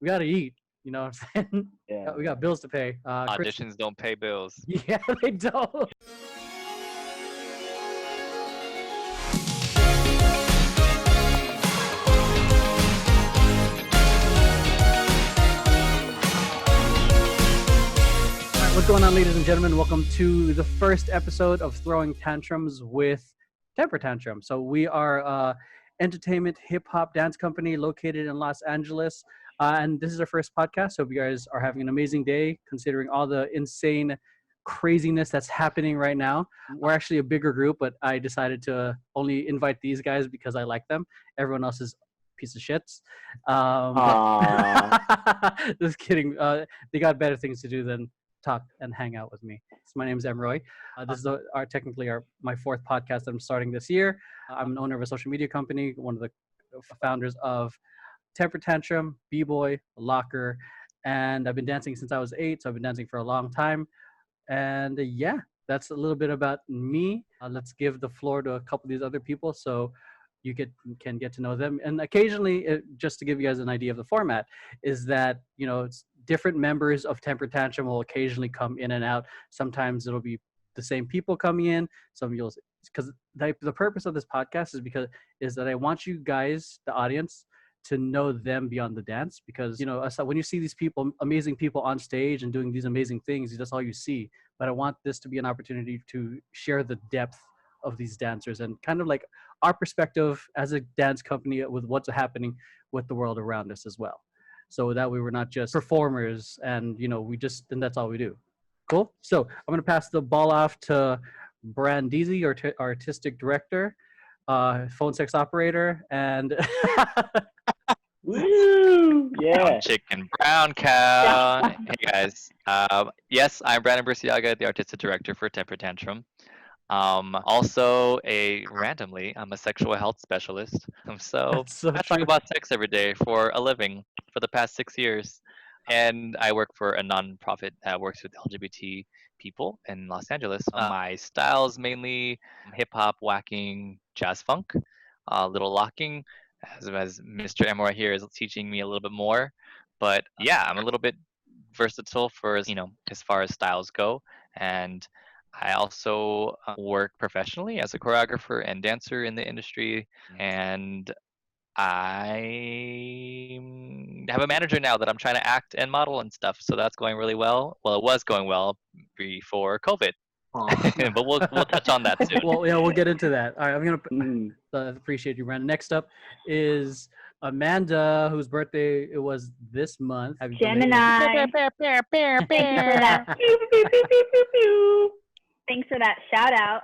we got to eat. You know what I'm saying? Yeah. We got bills to pay. Chris, Auditions don't pay bills. yeah, they don't. What's going on, ladies and gentlemen? Welcome to the first episode of Throwing Tantrums with Temper Tantrum. So we are entertainment hip-hop dance company located in Los Angeles. And this is our first podcast. So hope you guys are having an amazing day considering all the insane craziness that's happening right now. We're actually a bigger group, but I decided to only invite these guys because I like them. Everyone else is piece of shits. Just kidding. They got better things to do than talk and hang out with me. So my name is Emroy. This is my fourth podcast that I'm starting this year. I'm an owner of a social media company, one of the founders of Temper Tantrum, B-Boy, Locker, and I've been dancing since I was 8, so I've been dancing for a long time. And yeah, that's a little bit about me. Let's give the floor to a couple of these other people so you can get to know them. And occasionally, just to give you guys an idea of the format, is that, you know, it's different members of Temper Tantrum will occasionally come in and out. Sometimes it'll be the same people coming in. Because the purpose of this podcast is that I want you guys, the audience, to know them beyond the dance. Because, you know, when you see these people, amazing people on stage and doing these amazing things, that's all you see. But I want this to be an opportunity to share the depth of these dancers and kind of like our perspective as a dance company with what's happening with the world around us as well. So that we were not just performers and, you know, and that's all we do. Cool. So I'm going to pass the ball off to Brandeezy, our artistic director, phone sex operator, and Woo! Yeah. Brown chicken, brown cow. Hey guys. Yes, I'm Brandon Burciaga, the artistic director for Temper Tantrum. Also, I'm a sexual health specialist. So that's so I talk true. about sex every day for a living for the past 6 years. And I work for a nonprofit that works with LGBT people in Los Angeles. My styles mainly hip hop, whacking, jazz funk, a little locking, as Mr. Emora here is teaching me a little bit more. But yeah, I'm a little bit versatile for, as far as styles go. And I also work professionally as a choreographer and dancer in the industry, and I have a manager now that I'm trying to act and model and stuff. So that's going really well. Well, it was going well before COVID, but we'll touch on that soon. Well, yeah, we'll get into that. All right, I'm Mm. gonna appreciate you, Brandon. Next up is Amanda, whose birthday it was this month. Have you Gemini. Thanks for that shout out.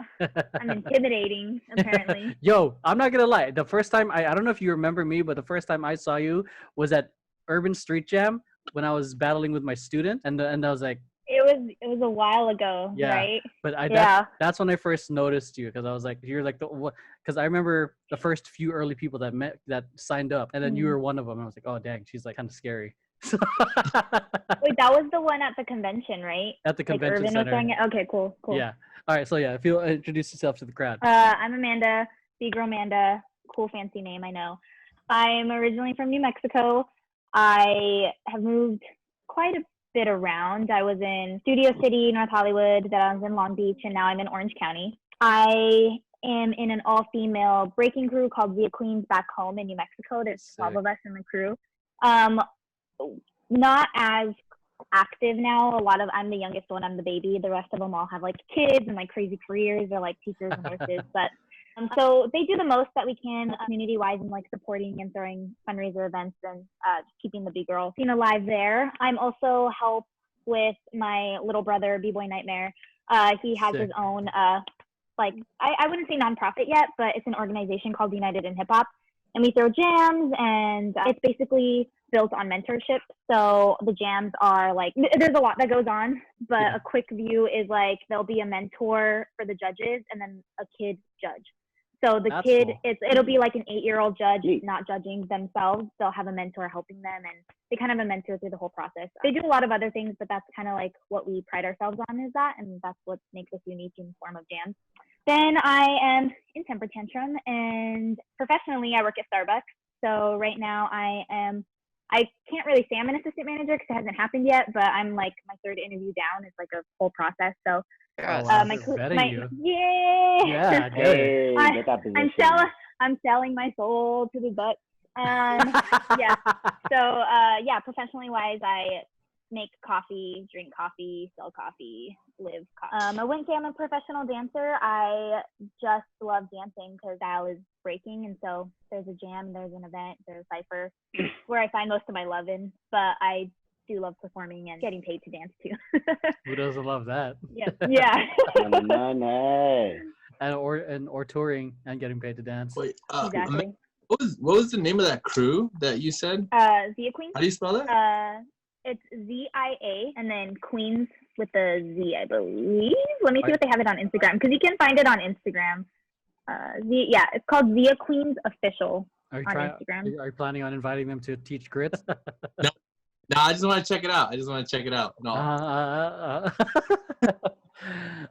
I'm intimidating, apparently. Yo, I'm not gonna lie. The first time I don't know if you remember me, but the first time I saw you was at Urban Street Jam when I was battling with my student, and I was like, It was a while ago, yeah, right? but Yeah. that's when I first noticed you, because I was like, you're like because I remember the first few early people that signed up, and then you were one of them. And I was like, oh dang, she's like kind of scary. Wait, that was the one at the convention, right? At the convention Urban center. was doing it? Okay, cool. Yeah. All right. So yeah, if you'll introduce yourself to the crowd. I'm Amanda, Big Girl Amanda. Cool fancy name, I know. I'm originally from New Mexico. I have moved quite a bit around. I was in Studio City, North Hollywood, then I was in Long Beach, and now I'm in Orange County. I am in an all-female breaking crew called Via Queens back home in New Mexico. There's 12 of us in the crew. Not as active now. I'm the youngest one. I'm the baby. The rest of them all have like kids and like crazy careers. They're like teachers and nurses. But so they do the most that we can community-wise and like supporting and throwing fundraiser events and just keeping the big girl scene alive there. I'm also help with my little brother, B-Boy Nightmare. He has his own I wouldn't say nonprofit yet, but it's an organization called United in Hip Hop. And we throw jams, and it's basically built on mentorship. So the jams are like, there's a lot that goes on, but a quick view is like there'll be a mentor for the judges and then a kid judge. So the kid, cool. It'll be like an 8-year-old judge not judging themselves. They'll have a mentor helping them, and they kind of have a mentor through the whole process. They do a lot of other things, but that's kind of like what we pride ourselves on is that, and that's what makes us unique in the form of jams. Then I am in Temper Tantrum, and professionally I work at Starbucks. So right now I am I can't really say I'm an assistant manager because it hasn't happened yet, but I'm like my third interview down. It's like a whole process. So Oh, wow. my They're vetting my you. yeah Yeah, good. Hey, I- get that position. I'm selling my soul to the butt. Yeah. So yeah, professionally wise, I make coffee, drink coffee, sell coffee, live coffee. I wouldn't say I'm a professional dancer. I just love dancing because style is breaking, and so there's a jam, there's an event, there's a cypher where I find most of my love in. But I do love performing and getting paid to dance too. Who doesn't love that? Yeah. Yeah. No. or touring and getting paid to dance. Wait, Exactly. what was the name of that crew that you said? Zia Queens. How do you spell that? It's ZIA and then Queens with the Z, I believe. Let me see if they have it on Instagram because you can find it on Instagram. It's called Zia Queens Official on Instagram. Are you planning on inviting them to teach grits? No, I just want to check it out. No.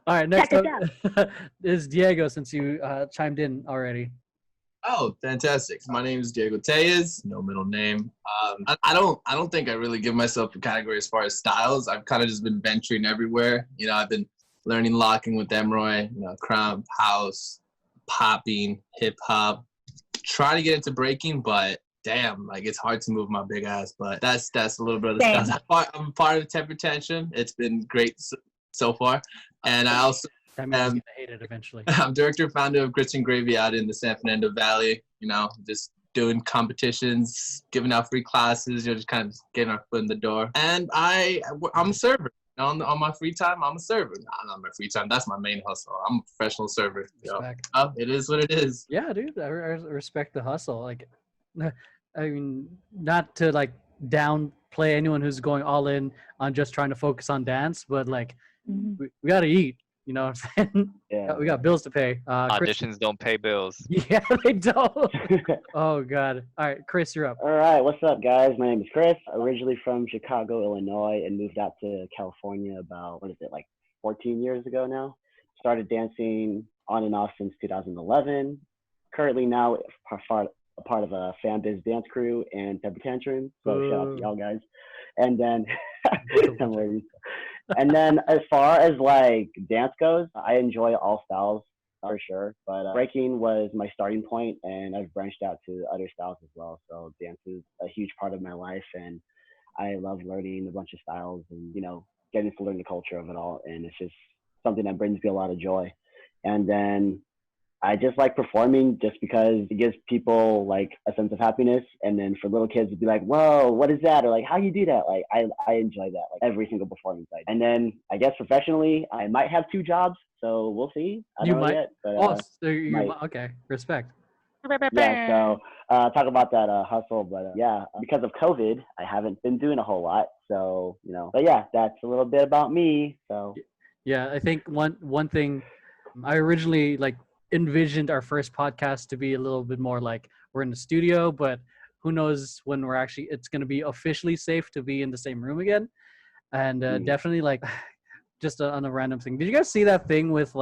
All right, next Check up is Diego, since you chimed in already. Oh, fantastic. My name is Diego Tellez, no middle name. I don't think I really give myself a category as far as styles. I've kind of just been venturing everywhere. You know, I've been learning locking with Emroy, crump, house, popping, hip hop, trying to get into breaking, but damn, like it's hard to move my big ass. But that's a little bit of the stuff. I'm part of Temper Tantrum. It's been great so far. And I also That means gonna hate it eventually. I'm director founder of Grits and Gravy out in the San Fernando Valley. Just doing competitions, giving out free classes, just kind of getting our foot in the door. And I'm a server. On my free time, I'm a server. Not on my free time. That's my main hustle. I'm a professional server. It is what it is. Yeah, dude. I respect the hustle. Like, I mean, not to like downplay anyone who's going all in on just trying to focus on dance, but like, we got to eat. You know what I'm saying? Yeah. We got bills to pay. Chris, Auditions don't pay bills. yeah, they don't. Oh, God. All right, Chris, you're up. All right, what's up, guys? My name is Chris. Originally from Chicago, Illinois, and moved out to California about, 14 years ago now. Started dancing on and off since 2011. Currently now a part of a fan biz dance crew and Temper Tantrum. So shout out to y'all guys. And then, and then as far as like dance goes, I enjoy all styles for sure. But breaking was my starting point, and I've branched out to other styles as well. So dance is a huge part of my life, and I love learning a bunch of styles and getting to learn the culture of it all. And it's just something that brings me a lot of joy. And then I just like performing just because it gives people like a sense of happiness. And then for little kids to be like, whoa, what is that? Or like, how you do that? Like, I enjoy that, like every single performance I do. And then I guess professionally, I might have 2 jobs. So we'll see. I don't know yet. But, okay. Respect. Yeah, so talk about that hustle. But because of COVID, I haven't been doing a whole lot. So, but yeah, that's a little bit about me. So yeah, I think one thing I originally envisioned our first podcast to be a little bit more like we're in the studio, but who knows when it's going to be officially safe to be in the same room again. And definitely just on a random thing. Did you guys see that thing with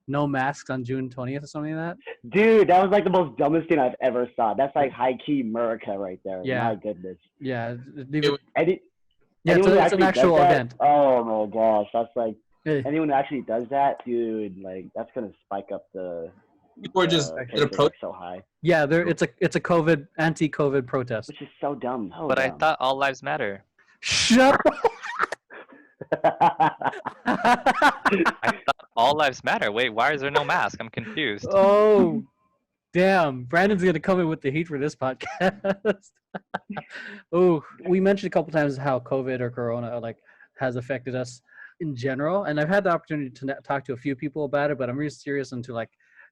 no masks on June 20th or something like that? Dude, that was the most dumbest thing I've ever saw. That's high key America right there. Yeah. My goodness. Yeah. It's an actual event. Oh my gosh. That's anyone who actually does that, dude, that's gonna spike up the People are just so high. Yeah, it's a COVID anti-COVID protest. Which is so dumb. But I thought all lives matter. Shut up. I thought all lives matter. Wait, why is there no mask? I'm confused. Oh, damn. Brandon's going to come in with the heat for this podcast. Oh, we mentioned a couple times how COVID or Corona has affected us in general. And I've had the opportunity to talk to a few people about it, but I'm really serious into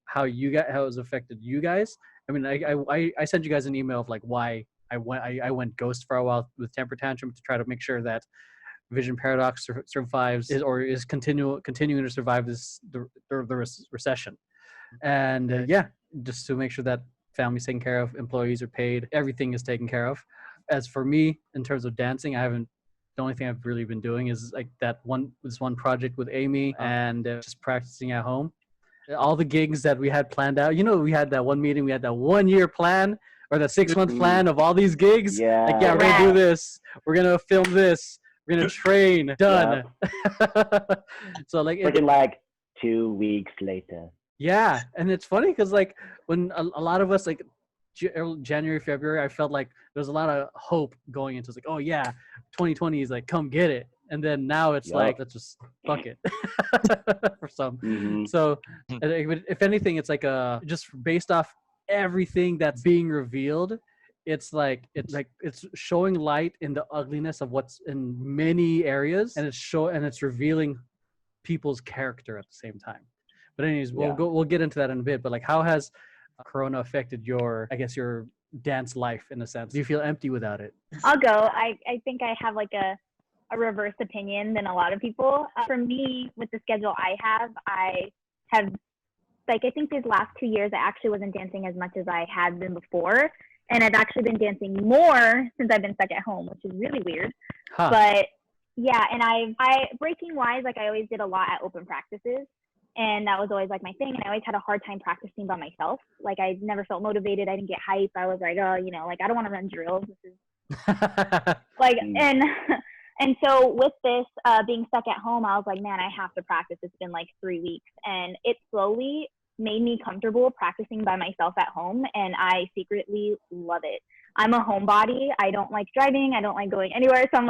how it's affected you guys. I mean, I sent you guys an email of why I went ghost for a while with Temper Tantrum to try to make sure that Vision Paradox survives is continuing to survive the recession, and just to make sure that family's taken care of, employees are paid, everything is taken care of. As for me, in terms of dancing, the only thing I've really been doing is this one project with Amy and just practicing at home. All the gigs that we had planned out, we had that one meeting, we had that 1 year plan. or the 6-month plan of all these gigs. Yeah. Like, yeah, we're gonna do this. We're gonna film this. We're gonna train. Done. So like, Freaking like 2 weeks later. yeah, and it's funny because like when a lot of us like January, February, I felt like there's a lot of hope going into. It's like, oh yeah, 2020 is like, come get it. And then now it's like, let's just fuck it for some. Mm-hmm. So if anything, it's like just based off everything that's being revealed, it's showing light in the ugliness of what's in many areas, and it's revealing people's character at the same time. But anyways, we'll get into that in a bit. But like, how has Corona affected your dance life in a sense? Do you feel empty without it? I'll go. I think I have like a reverse opinion than a lot of people. For me, with the schedule I have like, I think these last 2 years I actually wasn't dancing as much as I had been before, and I've actually been dancing more since I've been stuck at home, which is really weird. Huh. But yeah, and I breaking wise, like, I always did a lot at open practices, and that was always like my thing, and I always had a hard time practicing by myself. Like, I never felt motivated. I didn't get hype. I was like, oh, like, I don't want to run drills. This is like, and so with this being stuck at home, I was like, man, I have to practice. It's been like 3 weeks, and it slowly made me comfortable practicing by myself at home, and I secretly love it. I'm a homebody. I don't like driving. I don't like going anywhere. So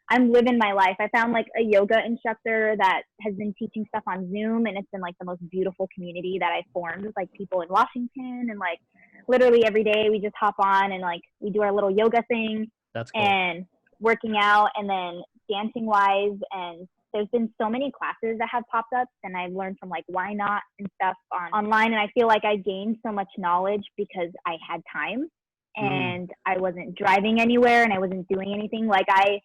I'm living my life. I found like a yoga instructor that has been teaching stuff on Zoom, and it's been like the most beautiful community that I've formed with like people in Washington, and like literally every day we just hop on and like we do our little yoga thing. That's cool. And working out, and then dancing wise, and there's been so many classes that have popped up, and I've learned from like Why Not and stuff online, and I feel like I gained so much knowledge because I had time, and I wasn't driving anywhere, and I wasn't doing anything. Like, I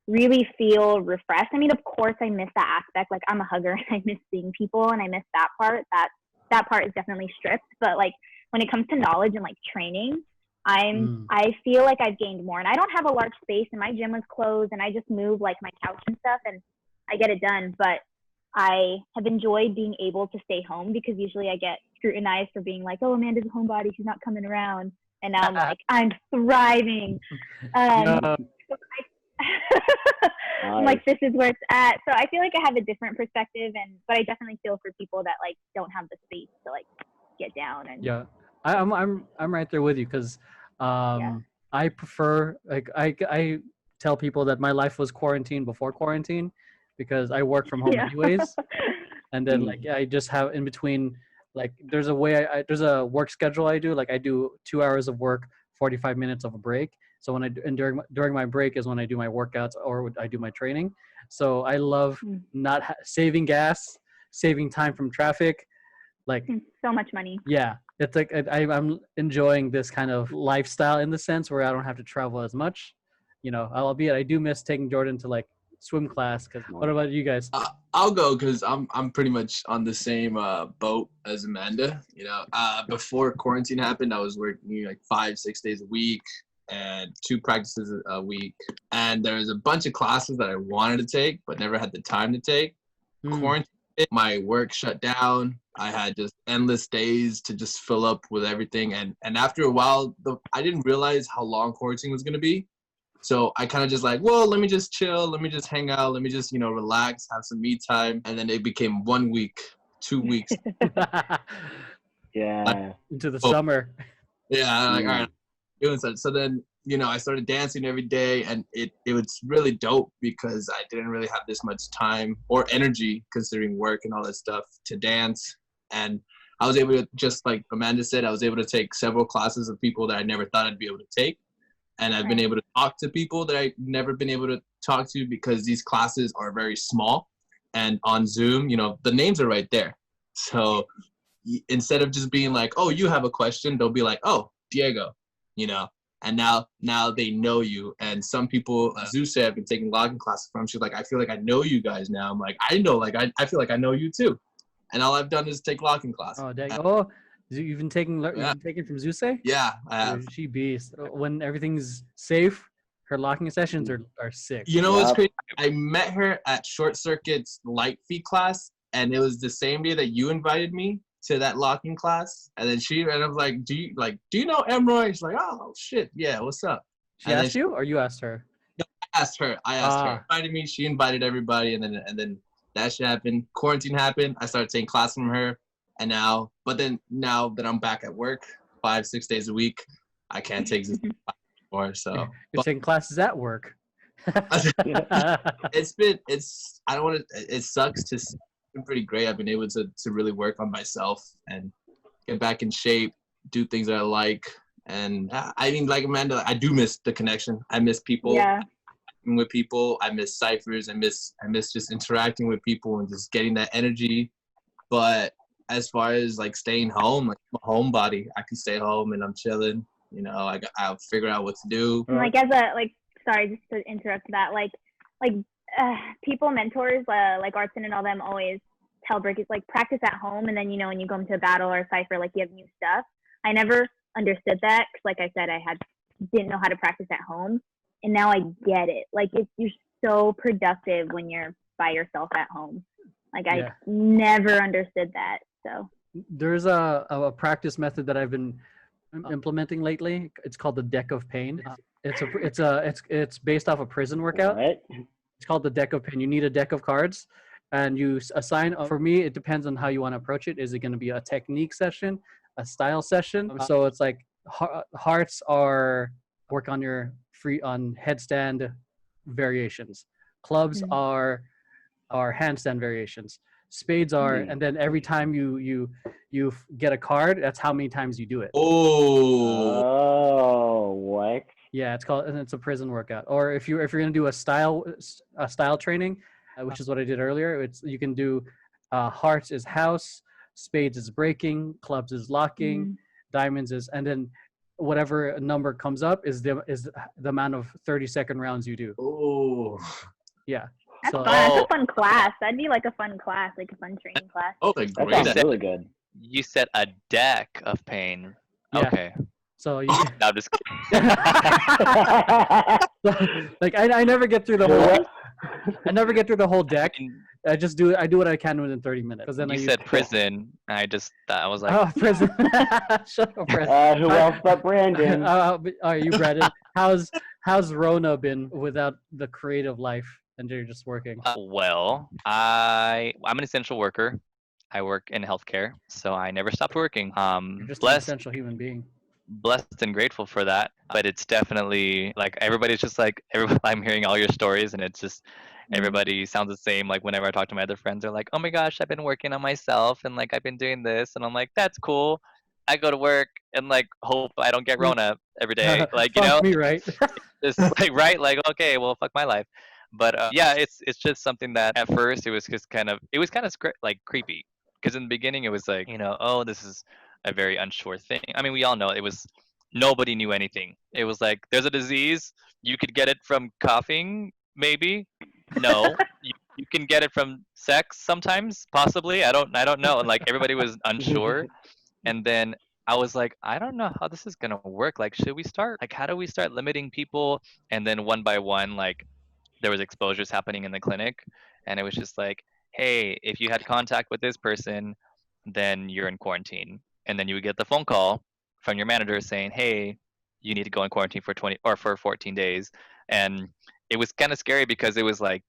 really feel refreshed. I mean, of course I miss that aspect. Like, I'm a hugger, and I miss seeing people, and I miss that part. That part is definitely stripped, but like when it comes to knowledge and like training, I feel like I've gained more, and I don't have a large space, and my gym was closed, and I just move like my couch and stuff, and I get it done. But I have enjoyed being able to stay home, because usually I get scrutinized for being like, oh, Amanda's a homebody, she's not coming around, and now I'm like, I'm thriving. I'm like, this is where it's at. So I feel like I have a different perspective, but I definitely feel for people that like don't have the space to like get down. And I'm right there with you, because I prefer, like, I tell people that my life was quarantine before quarantine, because I work from home anyways, and then like I just have in between, like, there's a work schedule I do. Like, I do 2 hours of work, 45 minutes of a break. So during my break is when I do my workouts or I do my training. So I love not saving gas, saving time from traffic, like so much money. Yeah, it's like I'm enjoying this kind of lifestyle in the sense where I don't have to travel as much. Albeit I do miss taking Jordan to like swim class. What about you guys? I'll go, because I'm pretty much on the same boat as Amanda. Before quarantine happened, I was working like 5-6 days a week and 2 practices a week, and there was a bunch of classes that I wanted to take but never had the time to take. Quarantine, my work shut down. I had just endless days to just fill up with everything, and after a while, I didn't realize how long quarantine was going to be. So I kind of just like, well, let me just chill, let me just hang out, let me just, relax, have some me time. And then it became 1 week, 2 weeks. Yeah. Into the summer. Yeah, I'm like, all right, doing such. So then, I started dancing every day, and it was really dope, because I didn't really have this much time or energy, considering work and all that stuff, to dance. And I was able to, just like Amanda said, I was able to take several classes of people that I never thought I'd be able to take. And I've been able to talk to people that I've never been able to talk to, because these classes are very small. And on Zoom, the names are right there. So instead of just being like, oh, you have a question, they'll be like, oh, Diego, and now they know you. And some people, Zeus I've been taking locking classes from, she's like, I feel like I know you guys now. I'm like, I know, like, I feel like I know you too. And all I've done is take locking classes. Oh, dang. Oh, you've been taking from Zeus? Yeah, I have. She beast. When everything's safe, her locking sessions are sick. What's crazy? I met her at Short Circuit's light feet class, and it was the same day that you invited me to that locking class, and then she ended up like, do you know Emroy? She's like, oh shit, yeah, what's up? She And then asked you, or you asked her? I asked her. Invited me. She invited everybody, and then that shit happened. Quarantine happened. I started taking classes from her, and now that I'm back at work 5-6 days a week, I can't take this anymore. So You're taking classes at work. it sucks to. It's been pretty great. I've been able to really work on myself and get back in shape, do things that I like. And I mean, like Amanda, I do miss the connection. I miss people. Yeah. With people. I miss ciphers. I miss just interacting with people and just getting that energy. But as far as like staying home, like I'm a homebody. I can stay home and I'm chilling. You know, I'll figure out what to do. And like as a sorry, just to interrupt that, people mentors like Artson and all them always tell Brickies like practice at home, and then when you go into a battle or a cipher, like you have new stuff. I never understood that because, like I said, didn't know how to practice at home, and now I get it. Like you're so productive when you're by yourself at home. Like I never understood that. So there's a practice method that I've been implementing lately. It's called the deck of pain. It's based off a prison workout. What? It's called the deck of pain. You need a deck of cards, and you assign. For me, it depends on how you want to approach it. Is it going to be a technique session, a style session? So it's like hearts are work on your on headstand variations. Clubs are handstand variations. Spades are, and then every time you get a card, that's how many times you do it. Oh, what? Yeah, it's a prison workout. Or if you're gonna do a style training, which is what I did earlier. You can do hearts is house, spades is breaking, clubs is locking, diamonds is, and then whatever number comes up is the amount of 30-second rounds you do. Oh. Yeah. That's fun. That's a fun class. That'd be like a fun class, like a fun training class. Oh, that sounds really good. You said a deck of pain. Yeah. Okay. So you No, I'm just kidding. like I never get through the whole. I never get through the whole deck. I do what I can within 30 minutes. Because then you said prison. I was like, oh, prison. Shut up, Brandon. Who else but Brandon? Are you Brandon? How's Rona been without the creative life and you're just working? Well, I'm an essential worker. I work in healthcare, so I never stopped working. You're just an essential human being. Blessed and grateful for that, but it's definitely like everybody's just like I'm hearing all your stories, and it's just everybody sounds the same. Like whenever I talk to my other friends, they're like, oh my gosh, I've been working on myself, and like I've been doing this, and I'm like, that's cool. I go to work and like hope I don't get Rona every day, like fuck me, right? It's like right, like okay, well fuck my life. But yeah, it's just something that at first it was kind of like creepy, because in the beginning it was like, oh, this is a very unsure thing. I mean, we all know nobody knew anything. It was like, there's a disease, you could get it from coughing, maybe. No, you can get it from sex sometimes, possibly. I don't know. And like everybody was unsure. And then I was like, I don't know how this is gonna work. Like, should we start? Like, how do we start limiting people? And then one by one, like, there was exposures happening in the clinic, and it was just like, hey, if you had contact with this person, then you're in quarantine. And then you would get the phone call from your manager saying, hey, you need to go in quarantine for 14 days. And it was kind of scary because it was like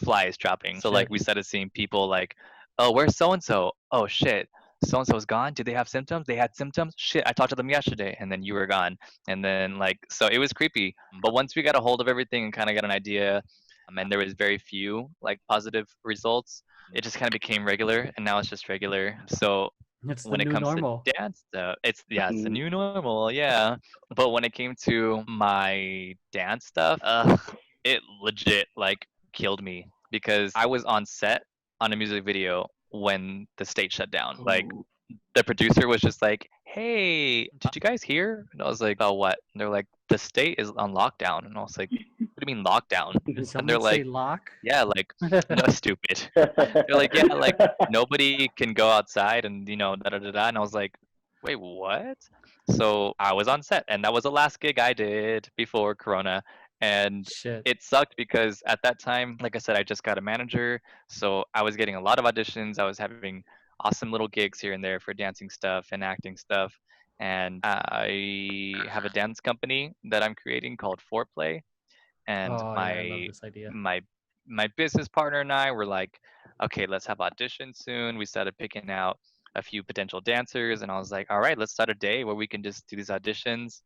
flies dropping. So like we started seeing people like, oh, where's so-and-so? Oh shit, so-and-so's gone. Did they have symptoms? They had symptoms? Shit, I talked to them yesterday. And then you were gone. And then like, so it was creepy. But once we got a hold of everything and kind of got an idea, and there was very few like positive results, it just kind of became regular, and now it's just regular. So it's when it comes normal. to dance, it's the new normal, yeah. But when it came to my dance stuff, it legit like killed me, because I was on set on a music video when the state shut down. Like the producer was just like, hey, did you guys hear? And I was like, oh, what? And they're like, the state is on lockdown. And I was like, what do you mean lockdown? And they're like, lock? Yeah, like, no, stupid. They're like, yeah, like nobody can go outside and da da da da. And I was like, wait, what? So I was on set, and that was the last gig I did before Corona. And it sucked because at that time, like I said, I just got a manager, so I was getting a lot of auditions. I was having awesome little gigs here and there for dancing stuff and acting stuff. And I have a dance company that I'm creating called Foreplay. And Oh yeah, I love this idea. my my business partner and I were like, okay, let's have auditions soon. We started picking out a few potential dancers, and I was like, all right, let's start a day where we can just do these auditions.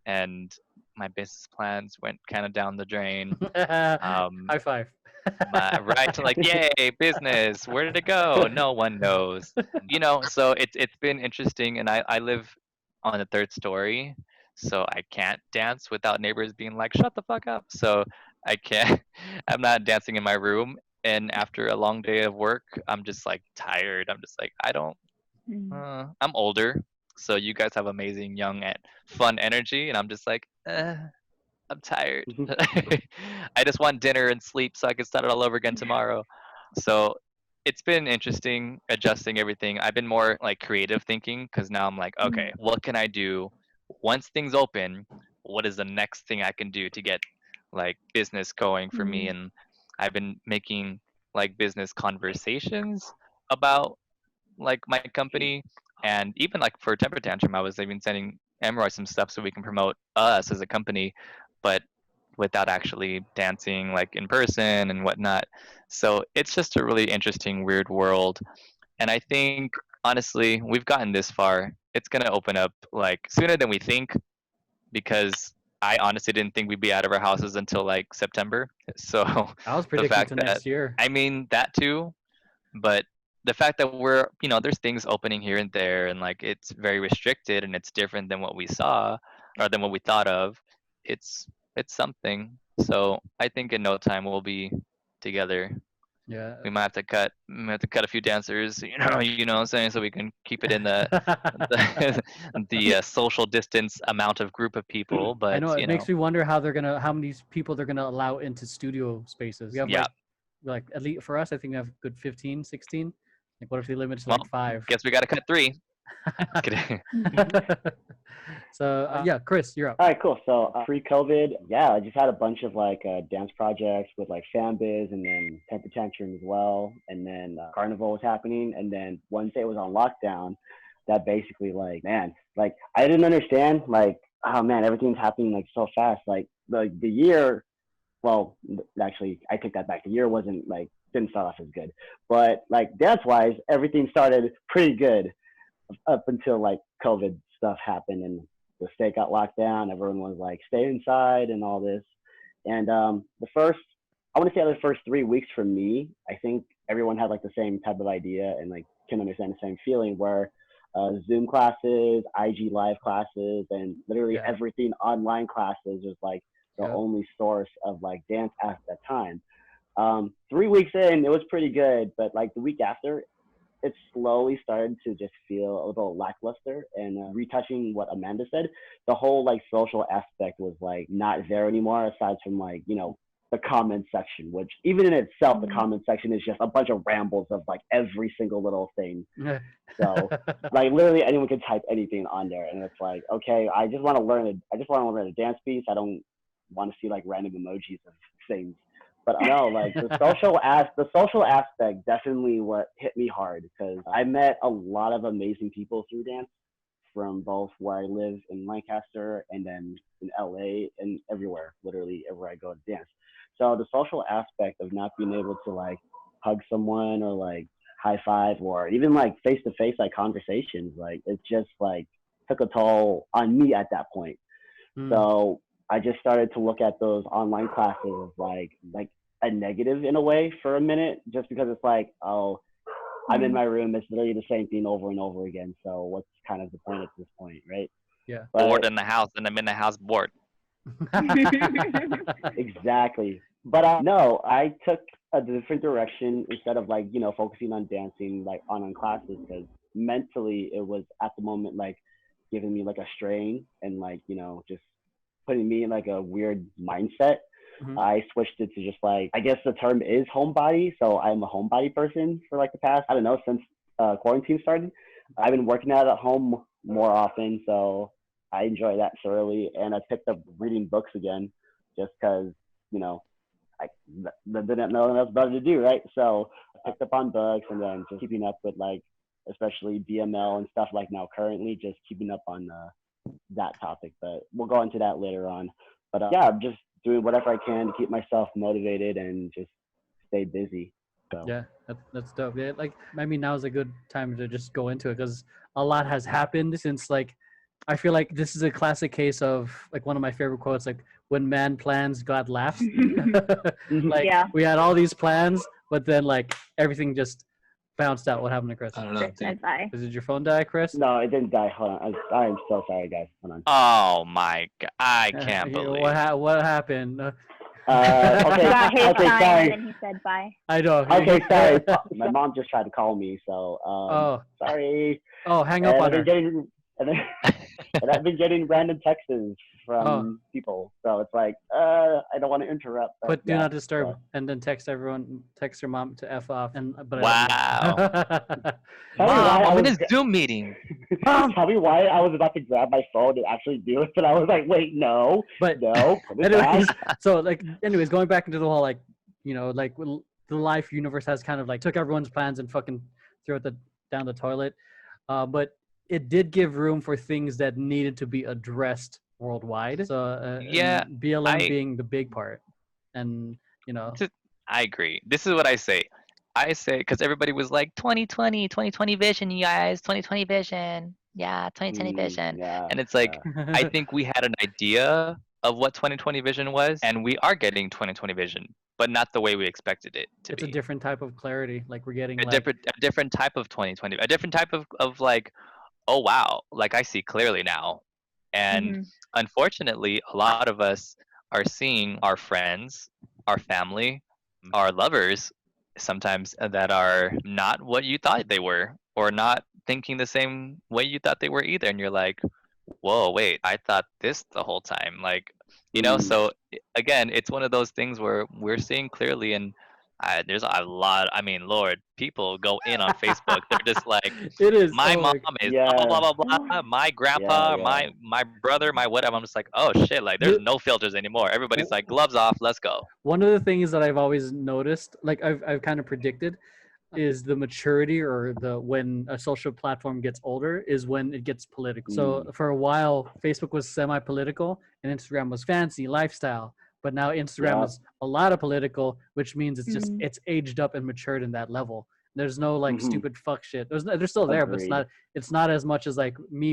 And my business plans went kind of down the drain. High five. Right, like, yay, business. Where did it go? No one knows. So it's been interesting, and I live on the third story, so I can't dance without neighbors being like, shut the fuck up. So I can't. I'm not dancing in my room, and after a long day of work, I'm just like tired. I'm just like, I don't. I'm older, so you guys have amazing young and fun energy, and I'm just like, I'm tired. I just want dinner and sleep so I can start it all over again tomorrow. So it's been interesting adjusting everything. I've been more like creative thinking because now I'm like, okay, what can I do once things open? What is the next thing I can do to get like business going for me? And I've been making like business conversations about like my company, and even like for Temper Tantrum, I was even sending Emroy some stuff so we can promote us as a company, but without actually dancing like in person and whatnot. So it's just a really interesting, weird world. And I think honestly, we've gotten this far. It's gonna open up like sooner than we think, because I honestly didn't think we'd be out of our houses until like September. So I was the predicting fact to that next year. I mean that too, but the fact that we're there's things opening here and there, and like it's very restricted and it's different than what we saw or than what we thought of. It's something. So I think in no time we'll be together. Yeah. We might have to cut a few dancers, what I'm saying, so we can keep it in the social distance amount of group of people. I But know it makes me wonder how many people they're gonna allow into studio spaces. We have yeah, like at least for us, I think we have good 15, 16. Like, what if they limit it to well, like 5? guess we got to cut 3. Kidding. So yeah, Chris, you're up. All right, cool. So pre-COVID, yeah, I just had a bunch of like dance projects with like FanBiz and then Temper Tantrum as well. And then Carnival was happening. And then once it was on lockdown, that basically like, man, like I didn't understand like, oh man, everything's happening like so fast. Like the year, well, actually, I take that back. The year wasn't like, didn't start off as good. But like dance-wise, everything started pretty good up until like COVID stuff happened and the state got locked down. Everyone was like, stay inside and all this. And I want to say the first 3 weeks for me, I think everyone had like the same type of idea and like can understand the same feeling where Zoom classes, IG live classes, and literally everything online classes was like the only source of like dance at that time. 3 weeks in, it was pretty good, but like the week after, it slowly started to just feel a little lackluster. And retouching what Amanda said, the whole like social aspect was like not there anymore, aside from like the comment section, which even in itself, the comment section is just a bunch of rambles of like every single little thing. So like literally anyone can type anything on there, and it's like, okay, I just want to learn a dance piece. I don't want to see like random emojis of things. But no, like the social aspect definitely what hit me hard, because I met a lot of amazing people through dance from both where I live in Lancaster and then in LA and everywhere, literally everywhere I go to dance. So the social aspect of not being able to like hug someone or like high five or even like face to face like conversations, like it just like took a toll on me at that point. So I just started to look at those online classes like a negative in a way for a minute, just because it's like, oh, I'm in my room. It's literally the same thing over and over again. So what's kind of the point at this point, right? Yeah. Bored in the house, and I'm in the house bored. Exactly. But no, I took a different direction instead of like, focusing on dancing, like online classes, because mentally it was at the moment like giving me like a strain and like, just putting me in like a weird mindset. I switched it to just like, I guess the term is homebody. So I'm a homebody person for like the past, I don't know, since quarantine started. I've been working out at home more often. So I enjoy that thoroughly. And I picked up reading books again just because, I didn't know what else better to do, right? So I picked up on books and then just keeping up with like especially BML and stuff like now currently, just keeping up on that topic. But we'll go into that later on. But yeah, I'm just doing whatever I can to keep myself motivated and just stay busy. So. Yeah, that's dope. Yeah, like I mean, now is a good time to just go into it because a lot has happened since like I feel like this is a classic case of like one of my favorite quotes, like when man plans, God laughs. Like Yeah. we had all these plans, but then like everything just bounced out. What happened to Chris? I don't know. Chris said bye. Did your phone die, Chris? No, it didn't die. Hold on. I'm so sorry, guys. Hold on. Oh my god, I can't Yeah, believe. what happened? Okay. He got his Okay, time sorry. and then he said bye. I know. Okay, sorry. My mom just tried to call me, so Oh, sorry. hang up And on I've her. been and I've been getting random texts from people, so it's like I don't want to interrupt. But Put do yeah, not disturb, so. and then text your mom to f off. And but Wow. Tell me Mom, why I I'm in was a Zoom meeting. Tell me why I was about to grab my phone and actually do it, but I was like, wait, no, But no. Put it anyways, down. so like, anyways, going back into the whole like, like the life universe has kind of like took everyone's plans and fucking threw it down the toilet. But it did give room for things that needed to be addressed worldwide. So Yeah, and BLM I- being the big part, and I agree. This is what I say. I say because everybody was like 2020 vision, you guys, 2020 vision. Yeah, 2020 vision. Yeah, And it's like yeah. I think we had an idea of what 2020 vision was, and we are getting 2020 vision, but not the way we expected it to it's be. a different type of clarity. Like we're getting a like different type of 2020, a different type of like, oh wow, like I see clearly now. And Mhm. unfortunately, a lot of us are seeing our friends, our family, our lovers sometimes that are not what you thought they were, or not thinking the same way you thought they were either. And you're like, whoa, wait, I thought this the whole time. Like, so again, it's one of those things where we're seeing clearly, and there's a lot. I mean, Lord, people go in on Facebook. They're just like, it is. my oh mom my- is Yeah. blah blah blah blah. My grandpa, yeah. my brother, my whatever. I'm just like, oh shit, like there's no filters anymore. Everybody's like, gloves off, let's go. One of the things that I've always noticed, like I've kind of predicted, is the maturity or the when a social platform gets older is when it gets political. So for a while, Facebook was semi-political and Instagram was fancy lifestyle, but now Instagram Yeah. is a lot of political, which means it's just Mhm. it's aged up and matured in that level. There's no like Mhm. stupid fuck shit. They're still there, but Agreed. it's not as much as like me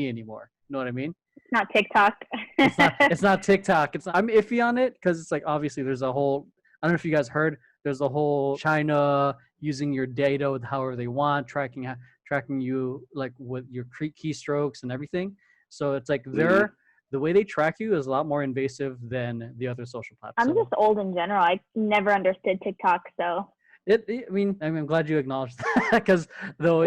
anymore. You know what I mean? It's not TikTok. It's not TikTok. I'm iffy on it because it's like obviously there's a whole. I don't know if you guys heard. There's a whole China using your data with however they want, tracking you like with your keystrokes and everything. So it's like the way they track you is a lot more invasive than the other social platforms. I'm just old in general. I never understood TikTok, so. I mean, I'm glad you acknowledged that because Also,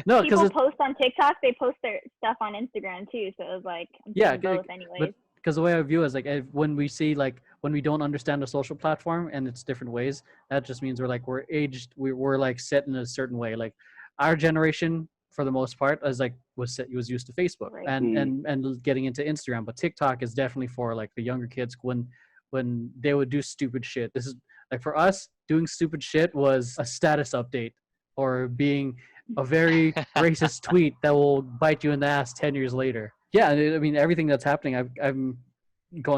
no, people because post on TikTok, they post their stuff on Instagram too. So it was like, I'm Yeah, doing both anyways. because the way I view it is like when we see like when we don't understand a social platform and it's different ways, that just means we're aged, we're like set in a certain way. Like our generation, for the most part, was used to Facebook Right. and getting into Instagram, but TikTok is definitely for like the younger kids when they would do stupid shit. This is like for us, doing stupid shit was a status update or being a very racist tweet that will bite you in the ass 10 years later. Yeah, I mean everything that's happening. I'm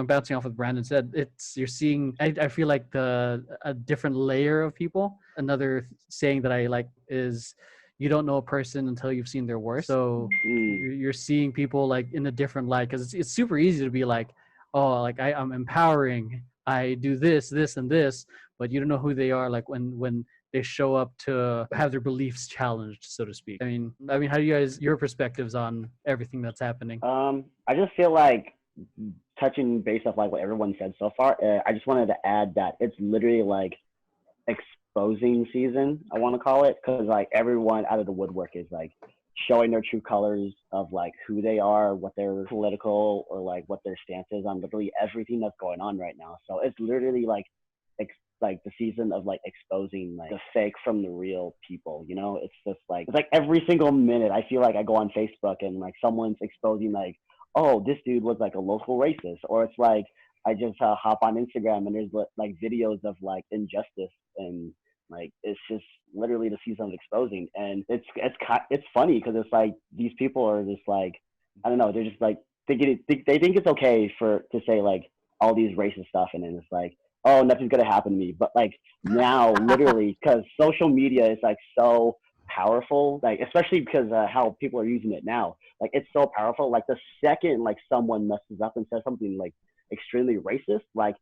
bouncing off what Brandon said. You're seeing. I feel like a different layer of people. Another saying that I like is, you don't know a person until you've seen their worst. So you're seeing people like in a different light because it's super easy to be like, oh, like I'm empowering. I do this, and this, but you don't know who they are. Like when they show up to have their beliefs challenged, so to speak. I mean, how do you guys, your perspectives on everything that's happening? I just feel like touching base off like what everyone said so far. I just wanted to add that it's literally like exposing season, I want to call it, because like everyone out of the woodwork is like showing their true colors of like who they are, what their political or like what their stance is on literally everything that's going on right now. So it's literally like the season of like exposing like the fake from the real people, you know? It's just like, it's like every single minute I feel like I go on Facebook and like someone's exposing like, oh, this dude was like a local racist, or it's like I just hop on Instagram and there's like videos of like injustice and Like it's just literally to see someone exposing, and it's funny because it's like these people are just like, I don't know, they're just like they think it's okay to say like all these racist stuff, and then it's like, oh, nothing's gonna happen to me. But like now, literally, because social media is like so powerful, like especially because how people are using it now, like it's so powerful. Like the second like someone messes up and says something like extremely racist, like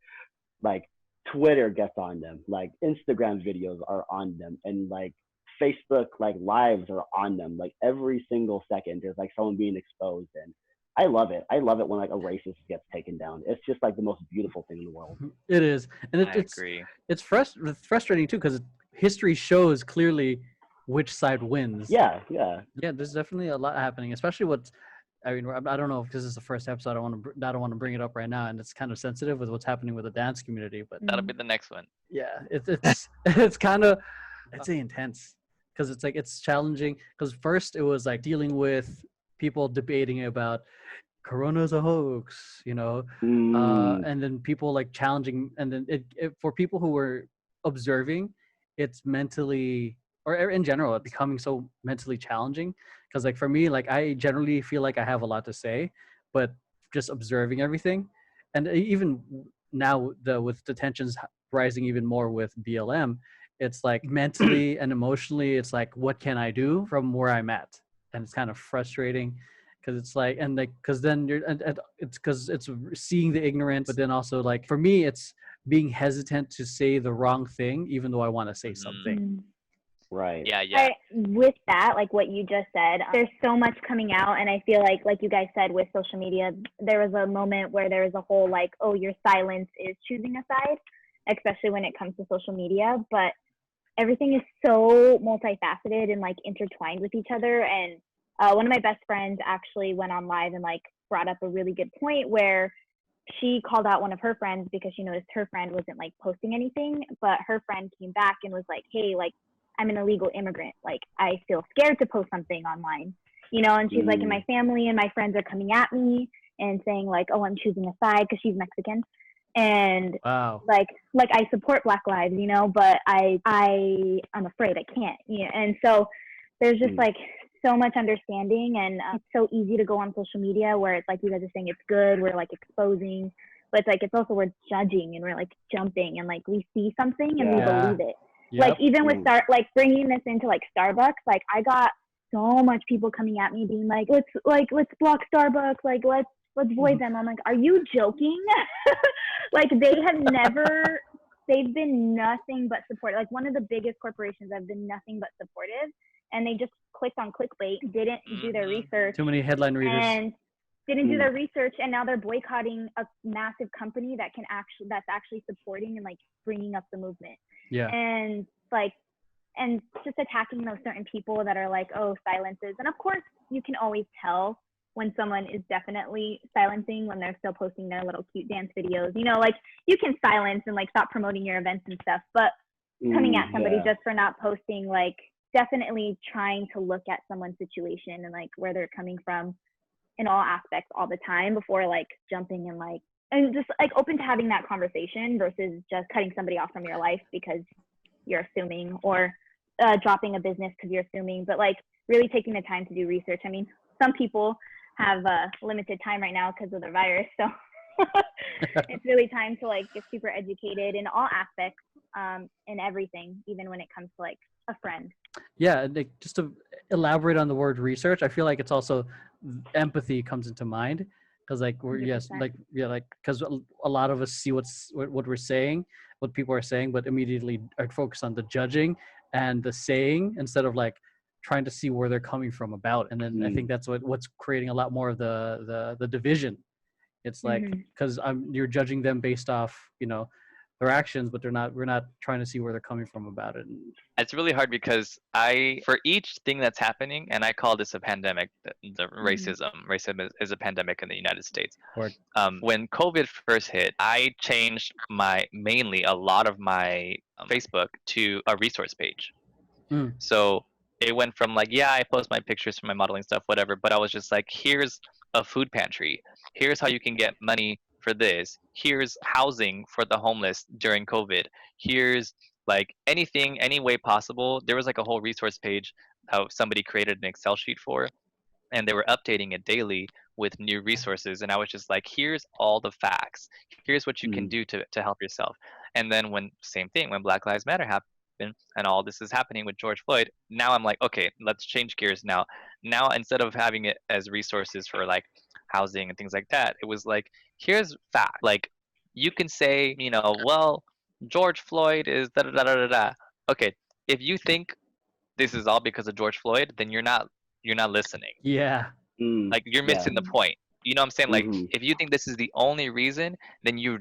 Twitter gets on them, like Instagram videos are on them, and like Facebook like lives are on them. Like every single second, there's like someone being exposed, and I love it. I love it when like a racist gets taken down. It's just like the most beautiful thing in the world. It is, and I agree. it's frustrating too because history shows clearly which side wins. Yeah, yeah. Yeah, there's definitely a lot happening, especially what's. I mean, I don't know if this is the first episode. I don't want to bring it up right now, and it's kind of sensitive with what's happening with the dance community. But That'll be the next one. yeah, it's it's kind of I'd say intense because it's like it's challenging. Because first it was like dealing with people debating about Corona's a hoax, and then people like challenging, and then for people who were observing, it's mentally or in general it becoming so mentally challenging because like for me like I generally feel like I have a lot to say, but just observing everything, and even now with the tensions rising even more with BLM, it's like mentally and emotionally it's like what can I do from where I'm at, and it's kind of frustrating because it's like and like because then and it's because it's seeing the ignorance, but then also like for me it's being hesitant to say the wrong thing even though I want to say something. Right. Yeah. With that, like what you just said, there's so much coming out, and I feel like you guys said with social media, there was a moment where there was a whole like, oh, your silence is choosing a side, especially when it comes to social media. But everything is so multifaceted and like intertwined with each other. And one of my best friends actually went on live and like brought up a really good point where she called out one of her friends because she noticed her friend wasn't like posting anything, but her friend came back and was like, hey, like I'm an illegal immigrant. Like I feel scared to post something online, and she's like, and my family and my friends are coming at me and saying like, oh, I'm choosing a side because she's Mexican. And Wow. like I support Black lives, but I'm afraid I can't, and so there's just like so much understanding, and it's so easy to go on social media where it's like you guys are saying it's good, we're like exposing, but it's like it's also we're judging and we're like jumping and like we see something and we believe it. Yep. Like even with bringing this into like Starbucks, like I got so much people coming at me being like, let's block Starbucks, like let's void them. I'm like, are you joking? Like they've been nothing but supportive. Like one of the biggest corporations have been nothing but supportive, and they just clicked on clickbait, didn't do their research. Too many headline readers. And didn't do their research, and now they're boycotting a massive company that's actually supporting and like bringing up the movement. Yeah. And like, and just attacking those certain people that are like, oh, silences. And of course, you can always tell when someone is definitely silencing when they're still posting their little cute dance videos. Like you can silence and like stop promoting your events and stuff, but coming at somebody just for not posting, like definitely trying to look at someone's situation and like where they're coming from in all aspects all the time before like jumping and just like open to having that conversation versus just cutting somebody off from your life because you're assuming, or dropping a business because you're assuming, but like really taking the time to do research. I mean, some people have limited time right now because of the virus, so it's really time to like get super educated in all aspects, in everything, even when it comes to like a friend. Yeah, like, just to elaborate on the word research, I feel like it's also empathy comes into mind because like we're 100%. because a lot of us see what we're saying, what people are saying, but immediately are focused on the judging and the saying instead of like trying to see where they're coming from about it. And then I think that's what's creating a lot more of the division. It's like because you're judging them based off their actions, but we're not trying to see where they're coming from about it. It's really hard because for each thing that's happening, and I call this a pandemic, the racism is a pandemic in the United States. When COVID first hit, I changed mainly a lot of my Facebook to a resource page. So it went from like, I post my pictures from my modeling stuff, whatever, but I was just like, here's a food pantry. Here's how you can get money for this. Here's housing for the homeless during COVID. Here's like anything, any way possible. There was like a whole resource page somebody created an Excel sheet for, and they were updating it daily with new resources. And I was just like, here's all the facts. Here's what you can do to help yourself. And then same thing, when Black Lives Matter happened and all this is happening with George Floyd, now I'm like, okay, let's change gears now. Now, instead of having it as resources for like housing and things like that, it was like, here's fact. Like, you can say, well, George Floyd is da da da da da da. Okay, if you think this is all because of George Floyd, then you're not listening. Yeah. Like, you're missing the point. You know what I'm saying? Like, Mhm. if you think this is the only reason, then you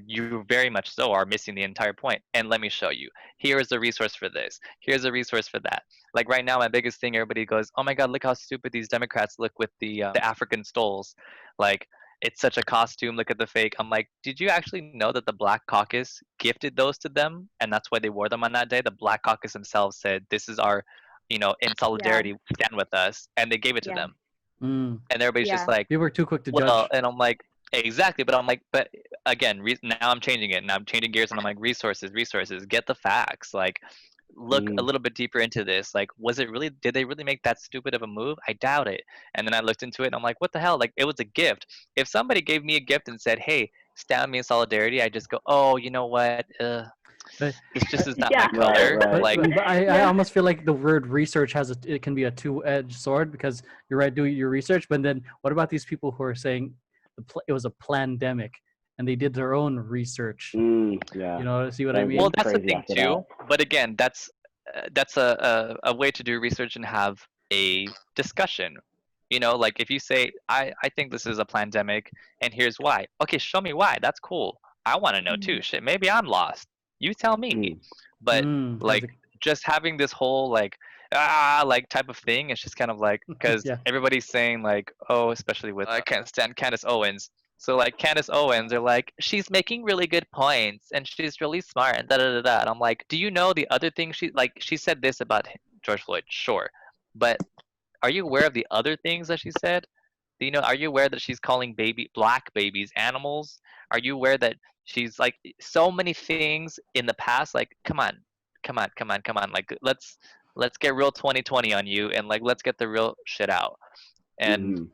very much so are missing the entire point. And let me show you. Here is a resource for this. Here's a resource for that. Like right now, my biggest thing, everybody goes, "Oh my God, look how stupid these Democrats look with the African stoles. Like, it's such a costume. Look at the fake." I'm like, did you actually know that the Black Caucus gifted those to them, and that's why they wore them on that day? The Black Caucus themselves said, "This is our, in solidarity, stand with us," and they gave it to them. Mm. And everybody's just like, People were too quick to well, judge. and I'm like, exactly. But I'm like, but again, now I'm changing it. Now I'm changing gears, and I'm like, resources, get the facts. Like, look a little bit deeper into this. Like, did they really make that stupid of a move? I doubt it. And then I looked into it, and I'm like, what the hell? Like, it was a gift. If somebody gave me a gift and said, hey, stand with me in solidarity, I just go, oh, you know what? But It's just is not Yeah. my color. Right. Like, but I almost feel like the word research it can be a two-edged sword, because you're right, do your research, but then what about these people who are saying it was a pandemic and they did their own research? Yeah. See what I mean? well, that's the Crazy thing after too. But again, that's a way to do research and have a discussion. Like if you say, I think this is a pandemic, and here's why. Okay, show me why. That's cool. I want to know too. Shit, maybe I'm lost. You tell me. But like, just having this whole like type of thing, it's just kind of like, because Yeah. everybody's saying like, oh, especially with I can't stand Candace Owens. So like Candace Owens, they're like, she's making really good points and she's really smart and da da da da. And I'm like, do you know the other thing she said this about George Floyd? Sure, but are you aware of the other things that she said? Are you aware that she's calling black babies animals? Are you aware that she's like so many things in the past? Like, come on, come on, come on, come on. Like, let's get real 2020 on you, and like, let's get the real shit out. And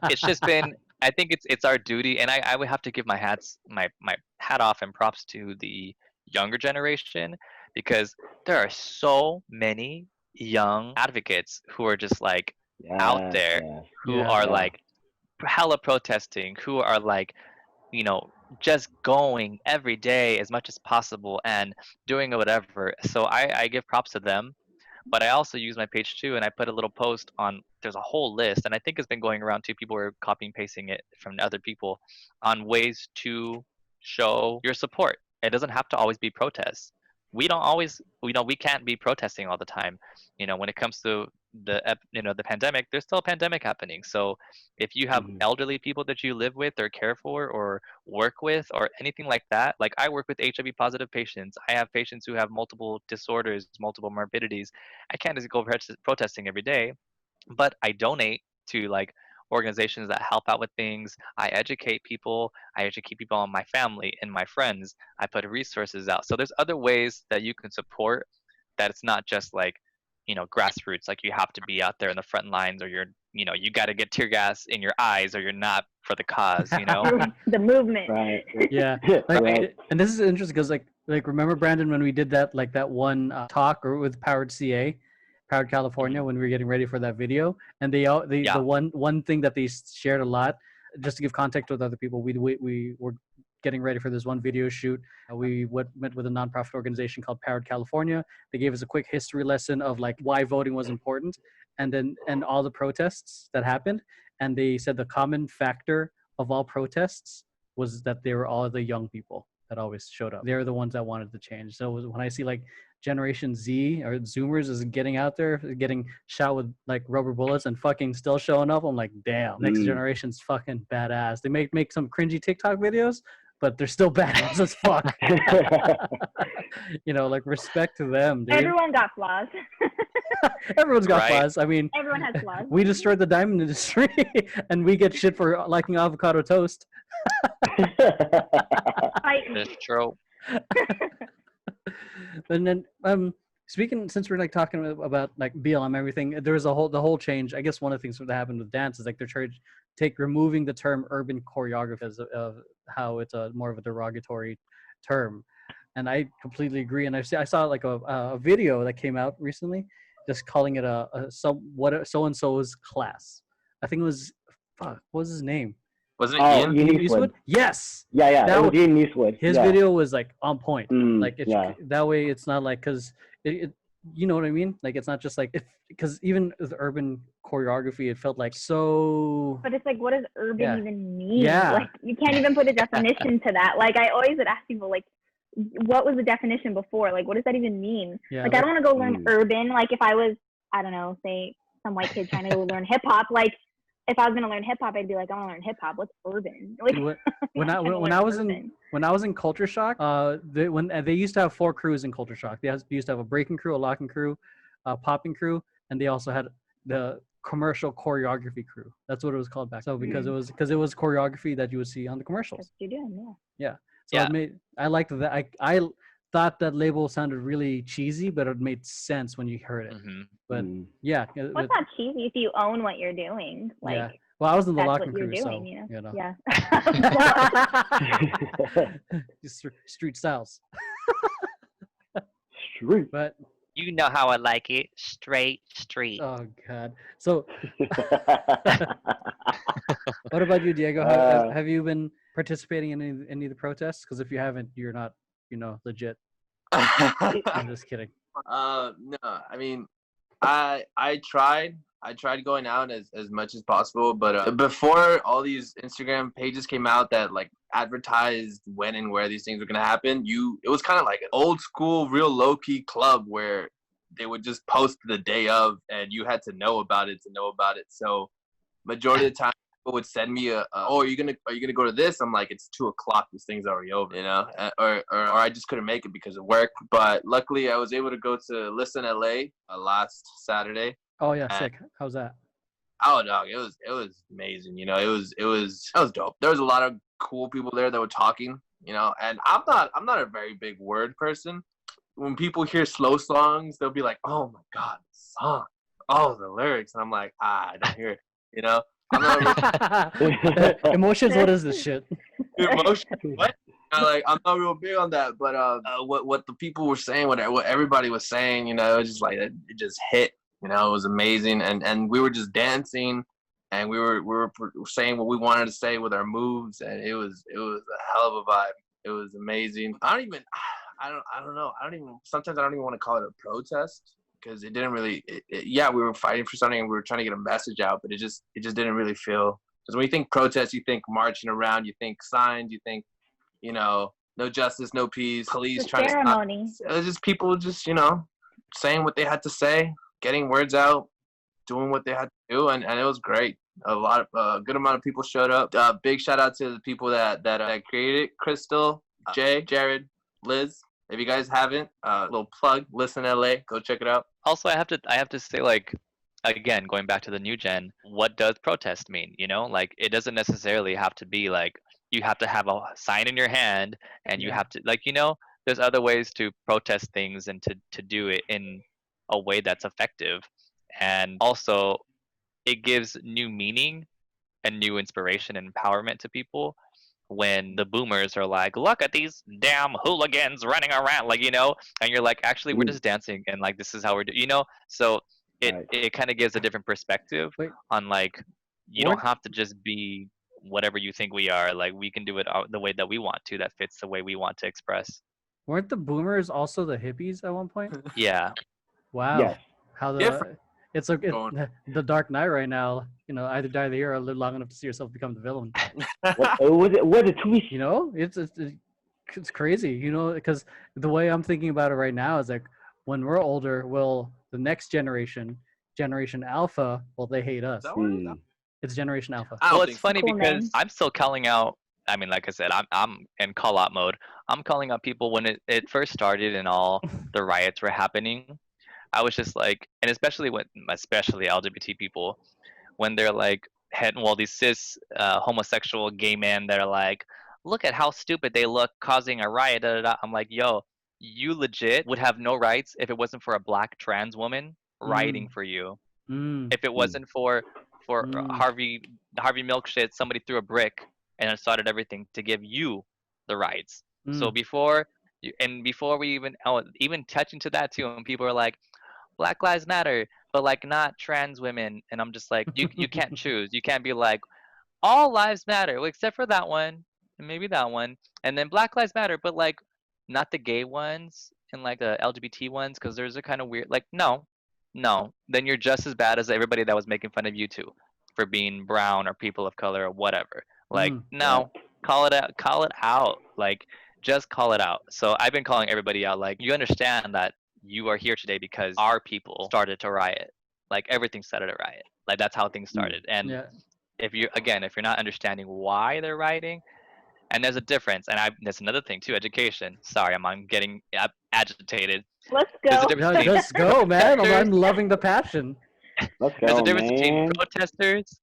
it's just been, I think it's our duty, and I would have to give my hat off and props to the younger generation, because there are so many young advocates who are just like out there, who are like hella protesting, who are like, just going every day as much as possible and doing whatever. So I give props to them. But I also use my page too, and I put a little post on. There's a whole list, and I think it's been going around too. People are copying pasting it from other people on ways to show your support. It doesn't have to always be protests. We don't always, we can't be protesting all the time. When it comes to the pandemic, there's still a pandemic happening. So if you have elderly people that you live with or care for or work with or anything like that, like I work with HIV positive patients. I have patients who have multiple disorders, multiple morbidities. I can't just go protesting every day, but I donate to like organizations that help out with things. I educate people. I educate people on my family and my friends. I put resources out. So there's other ways that you can support, that it's not just like, grassroots, like you have to be out there in the front lines, or you got to get tear gas in your eyes, or you're not for the cause, The movement. Right. Yeah. And this is interesting because like remember, Brandon, when we did that one talk or with Powered California, when we were getting ready for that video, and the one thing that they shared a lot, just to give context with other people, we were getting ready for this one video shoot. We met with a nonprofit organization called Powered California. They gave us a quick history lesson of like why voting was important, and all the protests that happened. And they said the common factor of all protests was that they were all the young people that always showed up. They're the ones that wanted to change. So when I see like Generation Z or Zoomers is getting out there, getting shot with like rubber bullets and fucking still showing up, I'm like, damn, next generation's fucking badass. They make some cringy TikTok videos, but they're still badass as fuck. Like respect to them, dude. Everyone got flaws. Everyone's got flaws. I mean, everyone has flaws. We destroyed the diamond industry, and we get shit for liking avocado toast. That's true. And then speaking, since we're like talking about like BLM everything, there was the whole change. I guess one of the things that happened with dance is like they're trying to removing the term urban choreography as of how it's a more of a derogatory term, and I completely agree. And I saw like a video that came out recently, just calling it so and so's class. I think it was what was his name? Wasn't it Oh, Ian? Ian Eastwood? Eastwood. Yes. Yeah, That it was was- Ian Eastwood. His yeah. video was like on point. Like it's Yeah. that way it's not like because it you know what I mean? Like it's not just like because even with urban choreography, it felt like so. But it's like, what does urban Yeah. even mean? Yeah. Like, you can't even put a definition to that. Like, I always would ask people, like, what was the definition before? Like, what does that even mean? Yeah, like, I don't want to go learn Mm. urban. Like, if I was, I don't know, say some white kid trying to go learn hip hop, like, if I was gonna learn hip hop, I'd be like, I want to learn hip hop. What's urban? Like, when I'm trying to when learn I was urban. when I was in Culture Shock, when they used to have 4 crews in Culture Shock. They used to have a breaking crew, a locking crew, a popping crew, and they also had the commercial choreography crew. That's what it was called back. So because it was choreography that you would see on the commercials. That's what you're doing, So Yeah. I liked that. I thought that label sounded really cheesy, but it made sense when you heard it. Hmm. But Mm. yeah, Well, it's not cheesy if you own what you're doing. Like, yeah. Well, I was in the that's locking what you're crew, doing, so you know? Yeah. Yeah. Street styles. Street. But You know how I like it. Straight street. oh god. So what about you, Diego? Have you been participating in any of the protests? Because if you haven't, you're not, legit. I'm just kidding. No, I mean, I tried going out as much as possible, but before all these Instagram pages came out that like advertised when and where these things were gonna happen, it was kind of like an old school, real low key club where they would just post the day of, and you had to know about it. So majority of the time, people would send me oh, are you gonna go to this? I'm like, it's 2:00. This thing's already over, or I just couldn't make it because of work. But luckily, I was able to go to Listen LA last Saturday. Oh yeah, sick. How's that? Oh no, it was amazing. It was dope. There was a lot of cool people there that were talking. And I'm not a very big word person. When people hear slow songs, they'll be like, "Oh my god, the song, oh the lyrics," and I'm like, I don't hear it. I'm not Emotions. What is this shit? emotion. What? I'm not real big on that. But what the people were saying, what everybody was saying, it was just like it just hit. It was amazing, and we were just dancing, and we were saying what we wanted to say with our moves, and it was a hell of a vibe. It was amazing. I don't know. Sometimes I don't even want to call it a protest because it didn't really. Yeah, we were fighting for something and we were trying to get a message out, but it just didn't really feel. Because when you think protest, you think marching around, you think signs, you think, no justice, no peace, police trying ceremony. to stop. It was just people just saying what they had to say, getting words out, doing what they had to do, and it was great. A good amount of people showed up. Big shout out to the people that created it: Crystal, Jay, Jared, Liz. If you guys haven't, little plug, Listen LA, go check it out. Also, I have to say, like, again, going back to the new gen, what does protest mean? Like, it doesn't necessarily have to be like you have to have a sign in your hand and you have to, like, there's other ways to protest things and to do it in a way that's effective. And also, it gives new meaning and new inspiration and empowerment to people when the boomers are like, look at these damn hooligans running around, like, and you're like, actually, we're just dancing, and like, this is how we're doing, so it kind of gives a different perspective on, like, you don't have to just be whatever you think we are. Like, we can do it the way that we want to, that fits the way we want to express. Weren't the boomers also the hippies at one point? Yeah. Wow. Yes. How Different. It's like the Dark Knight right now. Either die the hero or live long enough to see yourself become the villain. What a twist. It's crazy. Because the way I'm thinking about it right now is like, when we're older, the next generation Alpha, they hate us. It's Generation Alpha. Well, it's funny Cool because name. I'm still calling out. I mean, like I said, I'm in call out mode. I'm calling out people when it first started and all the riots were happening. I was just like, and especially LGBT people, when they're like, these cis homosexual gay men that are like, look at how stupid they look causing a riot. Da, da, da. I'm like, yo, you legit would have no rights if it wasn't for a black trans woman writing Mm. for you. Mm. If it wasn't for Mm. Harvey milk shit, somebody threw a brick and it started everything to give you the rights. So Mm. before we even touching to that too, and people are like, Black Lives Matter, but like not trans women, and I'm just like, you can't choose. You can't be like, all lives matter, well, except for that one, and maybe that one, and then Black Lives Matter, but like not the gay ones and like the LGBT ones, because those are kind of weird. Like, no, then you're just as bad as everybody that was making fun of you too for being brown or people of color or whatever. Like, Mm. Yeah. no, call it out. Like, just call it out. So I've been calling everybody out. Like, you understand that you are here today because our people started to riot. Like, everything started a riot. Like, that's how things started. And Yeah. if you're not understanding why they're writing, and there's a difference, and that's another thing too, education. Sorry, I'm getting agitated. Let's There's a go. difference No, between just go, man. protesters. I'm loving the passion. Let's There's a go, difference between man. protesters,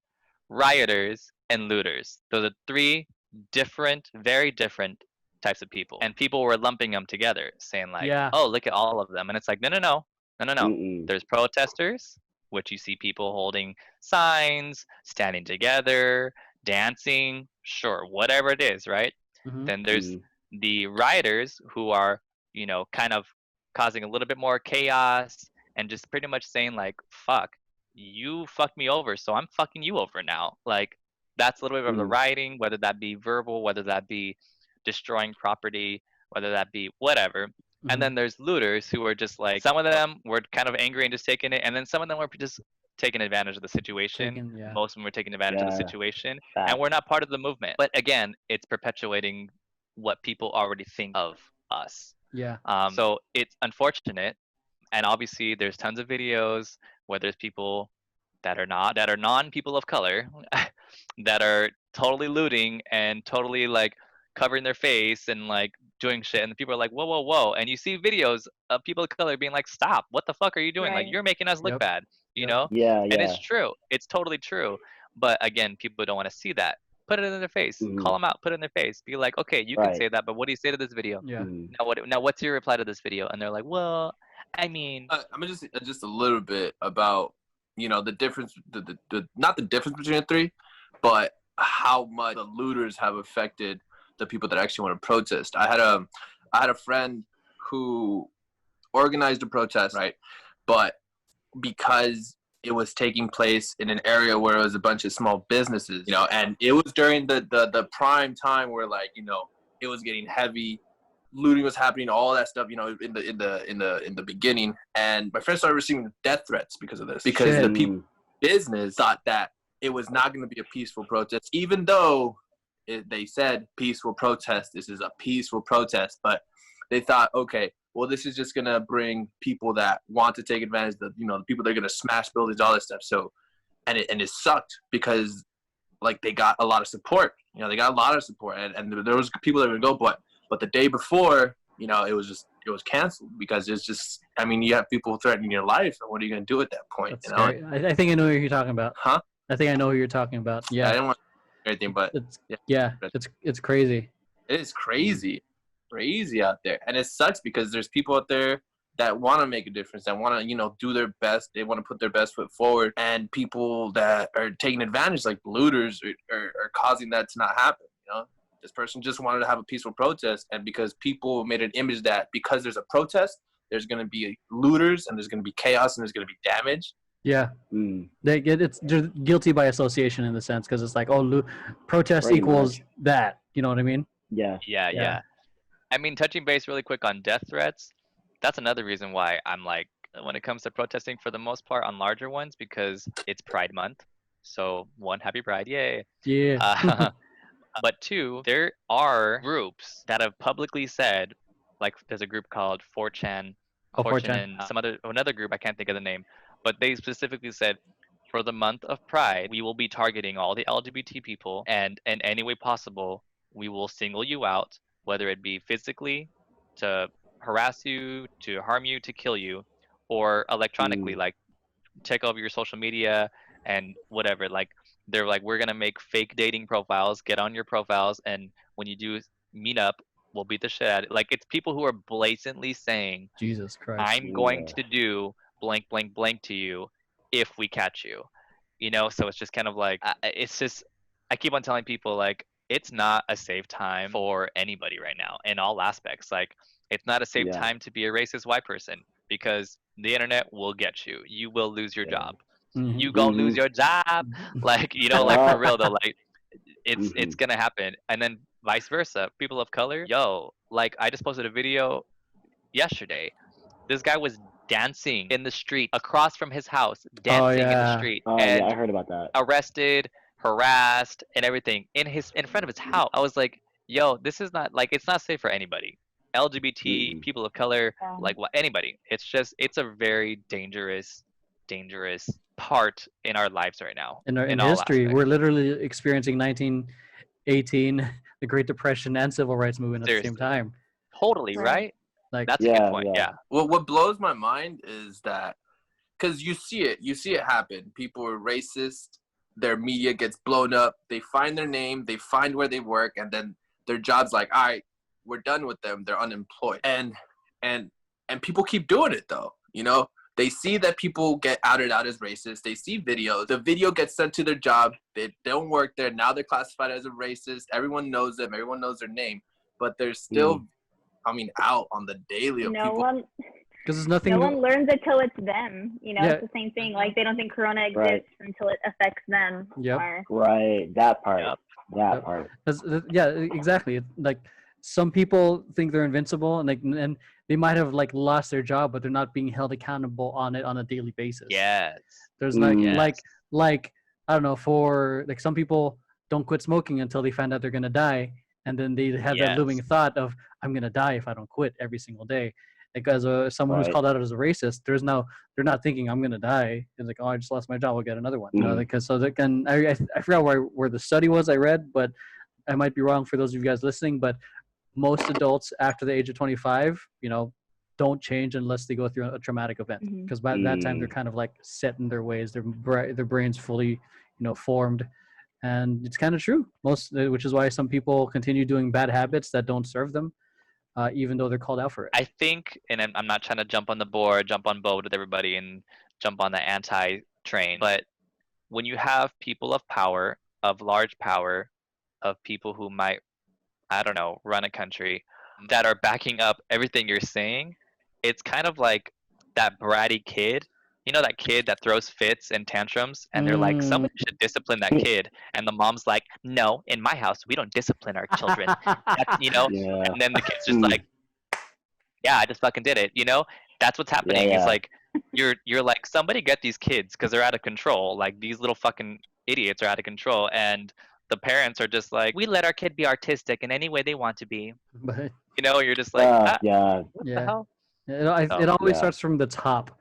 rioters, and looters. Those are three different, very different types of people, and people were lumping them together, saying like, Yeah. "Oh, look at all of them," and it's like, no. Mm-mm. There's protesters, which you see people holding signs, standing together, dancing, sure, whatever it is, right? Mm-hmm. Then there's Mm. the rioters who are, kind of causing a little bit more chaos and just pretty much saying like, fuck, you fucked me over, so I'm fucking you over now. Like, that's a little bit of the Mm. rioting, whether that be verbal, whether that be destroying property, whether that be whatever. And Mm-hmm. then there's looters who are just like, some of them were kind of angry and just taking it, and then some of them were just taking advantage of the situation. Yeah. Most of them were taking advantage of the Yeah. situation, and Fact. we're not part of the movement. But again, it's perpetuating what people already think of us. Yeah. So it's unfortunate, and obviously there's tons of videos where there's people that are non people of color that are totally looting and totally like covering their face and like doing shit, and the people are like, whoa, and you see videos of people of color being like, stop, what the fuck are you doing? Like, Right. you're making us look Yep. bad, you Yep. know? Yeah. And Yeah. it's true, it's totally true, but again, people don't want to see that. Put it in their face, Mm. call them out, put it in their face, be like, okay, you can Right. say that, but what do you say to this video? Yeah. Mm. Now what's your reply to this video? And they're like, well, I mean, I'm just a little bit about the difference, the not the difference between the three, but how much the looters have affected the people that actually want to protest. I had a friend who organized a protest, right? But because it was taking place in an area where it was a bunch of small businesses, and it was during the prime time where it was getting heavy, looting was happening, all that stuff, in the beginning. And my friend started receiving death threats because of this, because Shit. the people business thought that it was not going to be a peaceful protest, even though they said peaceful protest. This is a peaceful protest, but they thought, okay, well, this is just going to bring people that want to take advantage of the people that are going to smash buildings, all this stuff. So, and it sucked because like they got a lot of support, they got a lot of support, and there was people that would go, but the day before, it was canceled because it's just, you have people threatening your life, and what are you going to do at that point? That's scary. I think I know who you're talking about. Huh? I think I know who you're talking about. I Yeah. didn't want to say anything, but It's crazy. it is crazy out there, and it sucks because there's people out there that want to make a difference, that want to do their best, they want to put their best foot forward, and people that are taking advantage, like looters, are causing that to not happen. This person just wanted to have a peaceful protest, and because people made an image that because there's a protest, there's going to be looters and there's going to be chaos and there's going to be damage. Yeah. Mm. They're guilty by association in the sense, because it's like, oh, protest Pretty equals much. that. You know what I mean? Yeah. yeah. I mean, touching base really quick on death threats, that's another reason why I'm like, when it comes to protesting for the most part on larger ones, because it's Pride Month. So, one, happy Pride, yay. Yeah. But two, there are groups that have publicly said, like there's a group called 4chan, Oh, 4chan 4chan. and another group, I can't think of the name, but they specifically said, for the month of Pride, we will be targeting all the LGBT people, and in any way possible, we will single you out, whether it be physically, to harass you, to harm you, to kill you, or electronically, like take over your social media and whatever. Like, they're like, we're gonna make fake dating profiles, get on your profiles, and when you do meet up, we'll beat the shit out of it. Like, it's people who are blatantly saying, Jesus Christ. I'm going to do blank, blank, blank to you if we catch you. You know, so it's just kind of like, it's just, I keep on telling people, like, it's not a safe time for anybody right now in all aspects. Like, it's not a safe Yeah. time to be a racist white person because the internet will get you. You will lose your job. Mhm. You gonna lose your job. Like, you know, like, for real though, like, it's gonna happen. And then vice versa. People of color, yo, like, I just posted a video yesterday. This guy was dancing in the street across from his house, dancing in the yeah. street, Oh yeah, and I heard about that. arrested, harassed, and everything in front of his house. I was like, yo, this is not, like, it's not safe for anybody. LGBT, Mm-mm. people of color, Yeah. like, what, anybody. It's just, it's a very dangerous part in our lives right now. In in in all history, aspects. we're literally experiencing 1918, the Great Depression and Civil Rights Movement at the same Seriously. time. Totally, Right. right? Like, That's a good Yeah, point. yeah. Yeah. Well, what blows my mind is that because you see it happen. People are racist. Their media gets blown up. They find their name. They find where they work, and then their job's like, all right, we're done with them. They're unemployed, and people keep doing it though. You know, they see that people get outed out as racist. They see videos. The video gets sent to their job. They don't work there. Now they're classified as a racist. Everyone knows them. Everyone knows their name, but they're still coming out on the daily of No people. one, because there's nothing. no one learns it till it's them. You know, Yeah. it's the same thing. Like, they don't think Corona exists Right. until it affects them. Yep. Or, Right, that part. Yep. That Yep. part. Yeah, exactly. Like, some people think they're invincible, and they might have like lost their job, but they're not being held accountable on it on a daily basis. Yes. There's Mm. like I don't know, for like, some people don't quit smoking until they find out they're gonna die, and then they have that looming Yes. thought of, I'm gonna die if I don't quit every single day. Because someone who's Right. called out as a racist, they're not thinking, I'm gonna die. It's like, oh, I just lost my job, I'll get another one. You know, Mhm. because so they can. I forgot where the study was I read, but I might be wrong for those of you guys listening. But most adults after the age of 25, you know, don't change unless they go through a traumatic event, Mhm. because by that time they're Mm. kind of like set in their ways, their brains fully, you know, formed. And it's kind of true, which is why some people continue doing bad habits that don't serve them, even though they're called out for it. I think, and I'm not trying to jump on boat with everybody and jump on the anti train, but when you have people of power, of large power, of people who might, I don't know, run a country, that are backing up everything you're saying, it's kind of like that bratty kid. You know, that kid that throws fits and tantrums, and they're like, somebody should discipline that kid. And the mom's like, no, in my house, we don't discipline our children. That's, you know, Yeah. and then the kid's just Mm. like, yeah, I just fucking did it. You know, that's what's happening. Yeah. It's like, you're like, somebody get these kids because they're out of control. Like, these little fucking idiots are out of control. And the parents are just like, we let our kid be artistic in any way they want to be. But You know, you're just like, Yeah. what the yeah, hell? it always Yeah. starts from the top,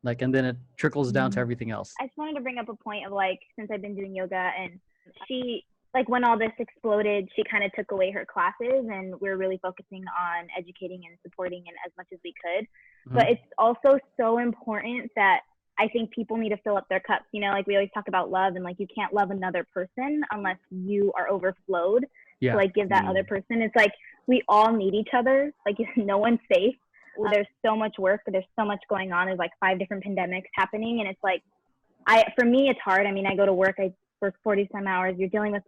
like, and then it trickles down to everything else. I just wanted to bring up a point of, like, since I've been doing yoga, and she, like, when all this exploded, she kind of took away her classes, and we're really focusing on educating and supporting in as much as we could. But it's also so important that I think people need to fill up their cups. You know, like, we always talk about love, and, like, you can't love another person unless you are overflowed Yeah. to, like, give that other person. It's like, we all need each other. Like, no one's safe. There's so much work. There's so much going on. There's like 5 different pandemics happening. And it's like, for me, it's hard. I mean, I go to work, I work 40 some hours. You're dealing with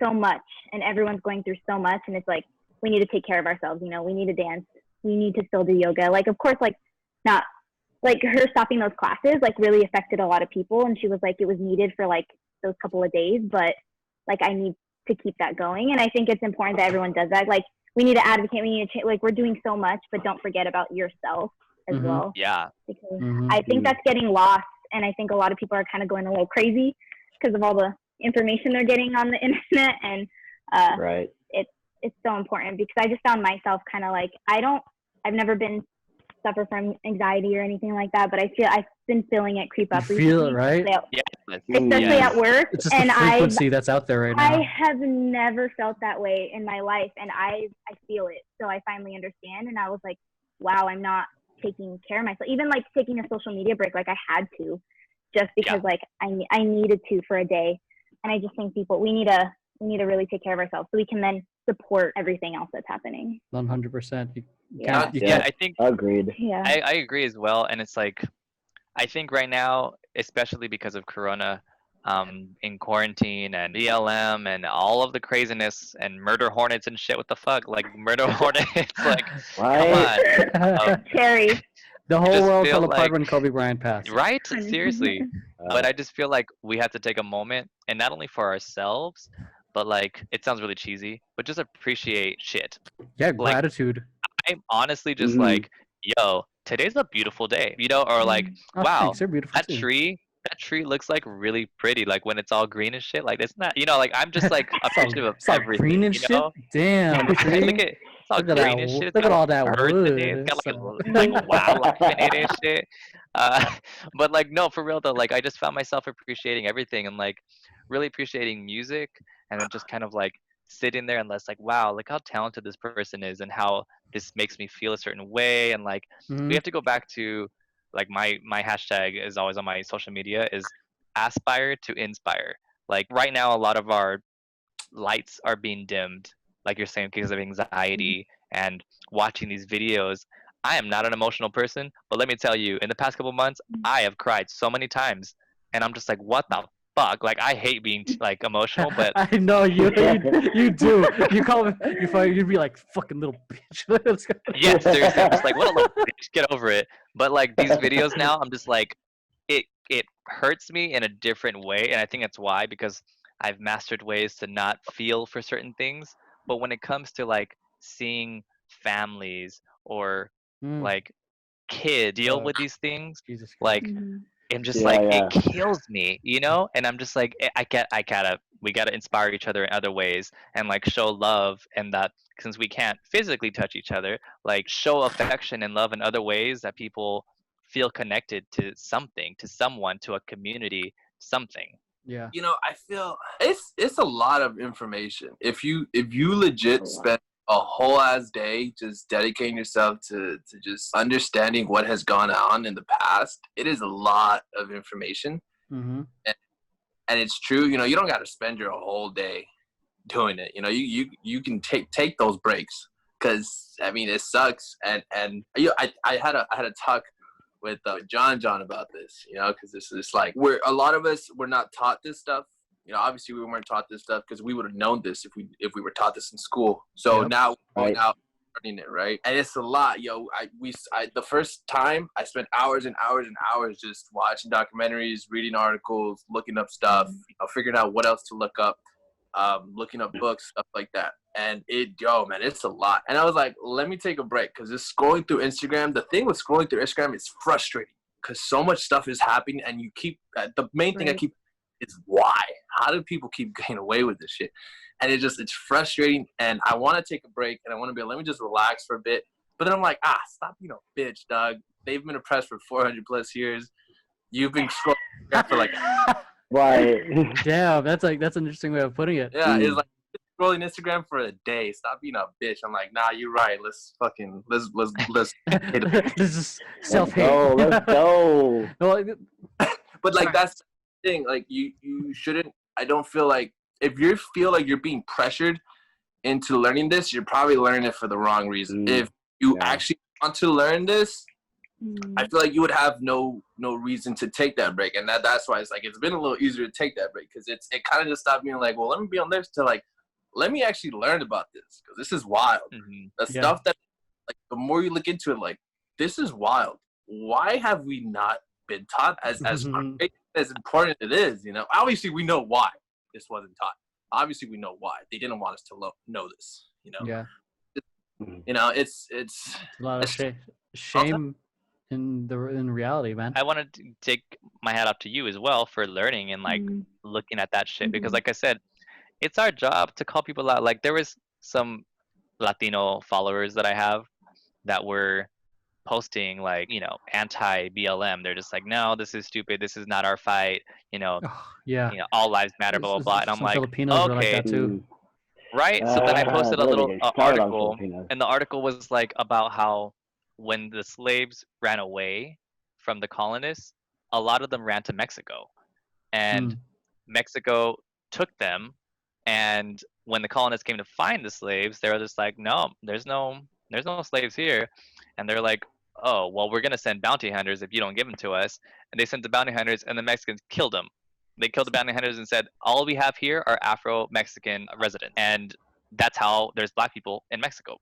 so much, and everyone's going through so much. And it's like, we need to take care of ourselves. You know, we need to dance. We need to still do yoga. Like, of course, like, not like her stopping those classes, like, really affected a lot of people. And she was like, it was needed for like those couple of days, but like, I need to keep that going. And I think it's important that everyone does that. Like, we need to advocate. We need to change. Like, we're doing so much, but don't forget about yourself as well. Yeah. Because Mhm. I think that's getting lost, and I think a lot of people are kind of going a little crazy because of all the information they're getting on the internet. And Right. it's so important, because I just found myself kind of like, I've never suffer from anxiety or anything like that, but I've been feeling it creep up. You feel it, recently, right? Especially Yes. at work. It's just And the frequency that's out there right now. I have never felt that way in my life, and I feel it. So I finally understand, and I was like, wow, I'm not taking care of myself. Even like taking a social media break, like I had to, just because like I needed to for a day. And I just think we need to really take care of ourselves, so we can then support everything else that's happening. 100%. You Yeah. can't. You Yeah, can't. I think Agreed. Yeah. I agree as well. And it's like, I think right now, especially because of Corona, in quarantine and BLM and all of the craziness and murder hornets and shit, what the fuck? Like murder hornets, like, come Right? on. Scary. The whole just world feel fell apart like- when Kobe Bryant passed. Right? Seriously. But Uh, I just feel like we have to take a moment, and not only for ourselves, but like, it sounds really cheesy, but just appreciate shit. Yeah, Like, gratitude. I'm honestly just Mhm. like, yo, today's a beautiful day, you know, or like, Oh, wow, thanks. They're beautiful that too. tree looks like really pretty, like when it's all green and shit. Like it's not, you know, like I'm just like appreciative of It's all everything, green and you shit. know? Damn, tree. Look at it's all Look at green that and wo- shit. It's look at got all that birds in wood. it. It's got It's, like wildlife in it and shit. Uh, but like no, for real though, like I just found myself appreciating everything and like really appreciating music, and then just kind of like sitting there and less like, wow, look how talented this person is and how this makes me feel a certain way. And like Mhm. we have to go back to like my hashtag is always on my social media is aspire to inspire. Like right now a lot of our lights are being dimmed, like you're saying, because of anxiety and watching these videos. I am not an emotional person, but let me tell you, in the past couple months, I have cried so many times, and I'm just like, what the fuck? Like, I hate being like emotional, but I know you do. You call me. You'd be like fucking little bitch. Let's go. yeah, seriously, I'm just like, what a little bitch, get over it. But like these videos now, I'm just like, it hurts me in a different way, and I think that's why because I've mastered ways to not feel for certain things. But when it comes to like seeing families or Mm, like kids deal Uh, with these things, Jesus Christ. like Mhm. I'm just Yeah, like yeah. it kills me, you know? And I'm just like I gotta we gotta inspire each other in other ways and like show love, and that since we can't physically touch each other, like show affection and love in other ways that people feel connected to something, to someone, to a community, something. Yeah. You know, I feel it's a lot of information. If you legit spend a whole ass day just dedicating yourself to just understanding what has gone on in the past, it is a lot of information. Mm-hmm. And it's true, you know, you don't got to spend your whole day doing it. You know, you can take those breaks, because I mean it sucks. And you know, I had a talk with John about this, you know, because this is like we're a lot of us were not taught this stuff. You know, obviously we weren't taught this stuff because we would have known this if we were taught this in school. So Yep. now we're going Right. out learning it, right? And it's a lot, yo. The first time I spent hours and hours and hours just watching documentaries, reading articles, looking up stuff, you know, figuring out what else to look up, looking up books, stuff like that. And man, it's a lot. And I was like, let me take a break, because just scrolling through Instagram, the thing with scrolling through Instagram is frustrating because so much stuff is happening, and you keep the main thing I Right. keep is why. How do people keep getting away with this shit? And it's frustrating. And I want to take a break, and I want to let me just relax for a bit. But then I'm like, stop being a bitch, dog. They've been oppressed for 400 plus years. You've been scrolling for like, Right. Damn, that's an interesting way of putting it. yeah, it's like scrolling Instagram for a day. Stop being a bitch. I'm like, nah, you're right. Let's This is Let's self-hate. go. Let's go. Well, But like that's the thing. Like you shouldn't. I don't feel like if you feel like you're being pressured into learning this, you're probably learning it for the wrong reason. If you actually want to learn this, I feel like you would have no reason to take that break, and that's why it's like it's been a little easier to take that break, because it kind of just stopped being like, well, let me be on this to like, let me actually learn about this, because this is wild. Mm-hmm. The stuff that like the more you look into it, like this is wild. Why have we not been taught as great, as important it is? You know, obviously we know why this wasn't taught. Obviously we know why they didn't want us to know this. You know, yeah, you know, it's a lot of shame in reality, man. I wanted to take my hat off to you as well for learning and like looking at that shit, because like I said, it's our job to call people out. Like there was some Latino followers that I have that were posting like, you know, anti BLM. They're just like, no, this is stupid, this is not our fight, you know, Yeah, all lives matter, blah blah blah. And I'm some like, Filipinos were like okay, that too. right? So then I posted a Don't little get me started on article, Filipinos. and the article was like about how when the slaves ran away from the colonists, a lot of them ran to Mexico, and Mexico took them And when the colonists came to find the slaves, they were just like, no, there's no slaves here. And they're like, oh, well, we're gonna send bounty hunters if you don't give them to us. And they sent the bounty hunters, and the Mexicans killed them. They killed the bounty hunters and said, all we have here are Afro-Mexican residents, and that's how there's black people in Mexico.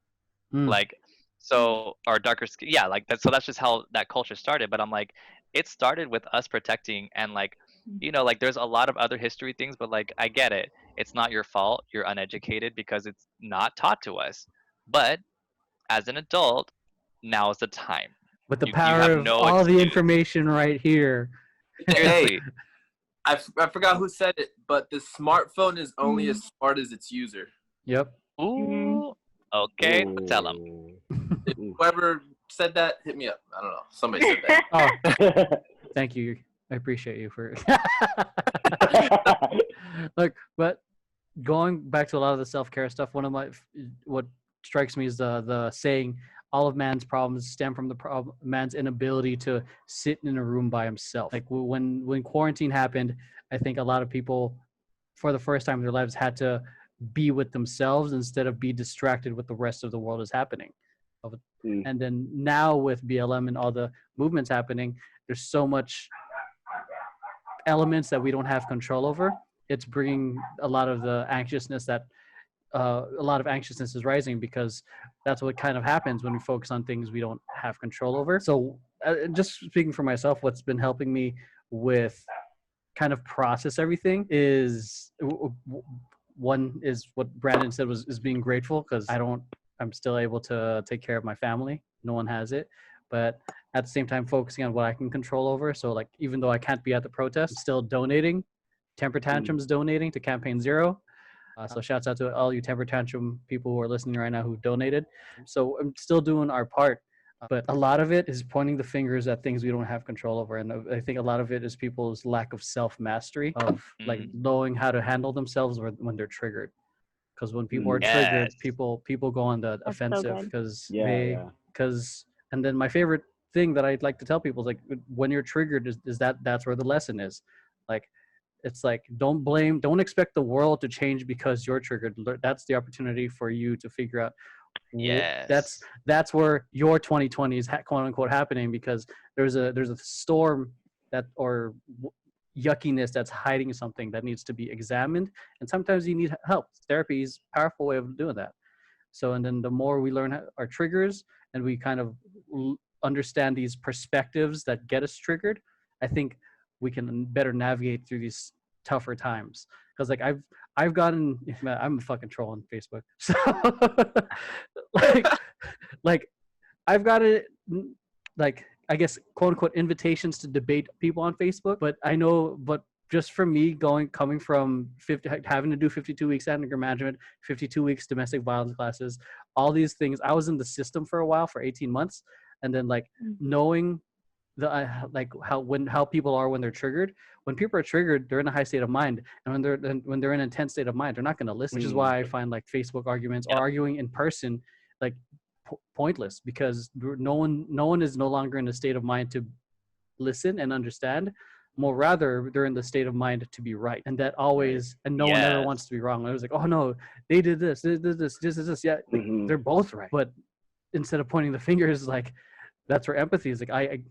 Mm. Like, so, or darker skin, yeah, like that. So that's just how that culture started. But I'm like, it started with us protecting, and like, like there's a lot of other history things, but like I get it. It's not your fault. You're uneducated because it's not taught to us. But as an adult, now is the time. With the You power have of no all the excuse. information right here. Hey, I forgot who said it, but the smartphone is only as smart as its user. Yep. Ooh. Okay, tell them. Whoever said that, hit me up. I don't know. Somebody said that. Oh, thank you. I appreciate you for. Look, but going back to a lot of the self-care stuff, what strikes me is the saying, all of man's problems stem from man's inability to sit in a room by himself. Like when quarantine happened, I think a lot of people, for the first time in their lives, had to be with themselves instead of be distracted with the rest of the world is happening. And then now with BLM and all the movements happening, there's so much elements that we don't have control over. It's bringing a lot of the anxiousness that a lot of anxiousness is rising, because that's what kind of happens when we focus on things we don't have control over. So just speaking for myself, what's been helping me with kind of process everything is one is what Brandon said is being grateful, because I'm still able to take care of my family. No one has it. But at the same time, focusing on what I can control over. So like, even though I can't be at the protest, I'm still donating. Temper Tantrums donating to Campaign Zero. So shouts out to all you Temper Tantrum people who are listening right now who donated. So I'm still doing our part. But a lot of it is pointing the fingers at things we don't have control over. And I think a lot of it is people's lack of self-mastery, of like knowing how to handle themselves when they're triggered. Because when people are triggered, people go on the offensive, because and then my favorite thing that I'd like to tell people is like, when you're triggered is that's where the lesson is. Like, it's like, don't expect the world to change because you're triggered. That's the opportunity for you to figure out. That's where your 2020 is quote unquote happening, because there's a storm or yuckiness that's hiding something that needs to be examined, and sometimes you need help. Therapy is a powerful way of doing that. So, and then the more we learn our triggers and we kind of understand these perspectives that get us triggered, I think we can better navigate through these tougher times. Because like I've gotten, I'm a fucking troll on Facebook, so like I've gotten like, I guess, quote unquote invitations to debate people on Facebook, but just for me coming from having to do 52 weeks anger management, 52 weeks domestic violence classes, all these things, I was in the system for a while, for 18 months, and then like knowing how people are when they're triggered. When people are triggered, they're in a high state of mind, and when they're in an intense state of mind, they're not going to listen. Which is why I find like Facebook arguments or arguing in person like pointless, because no one is no longer in a state of mind to listen and understand. More rather, they're in the state of mind to be right, and that always, and no one ever wants to be wrong. I was like, oh no, they did this. Yeah, like, they're both right. But instead of pointing the fingers, like, that's where empathy is.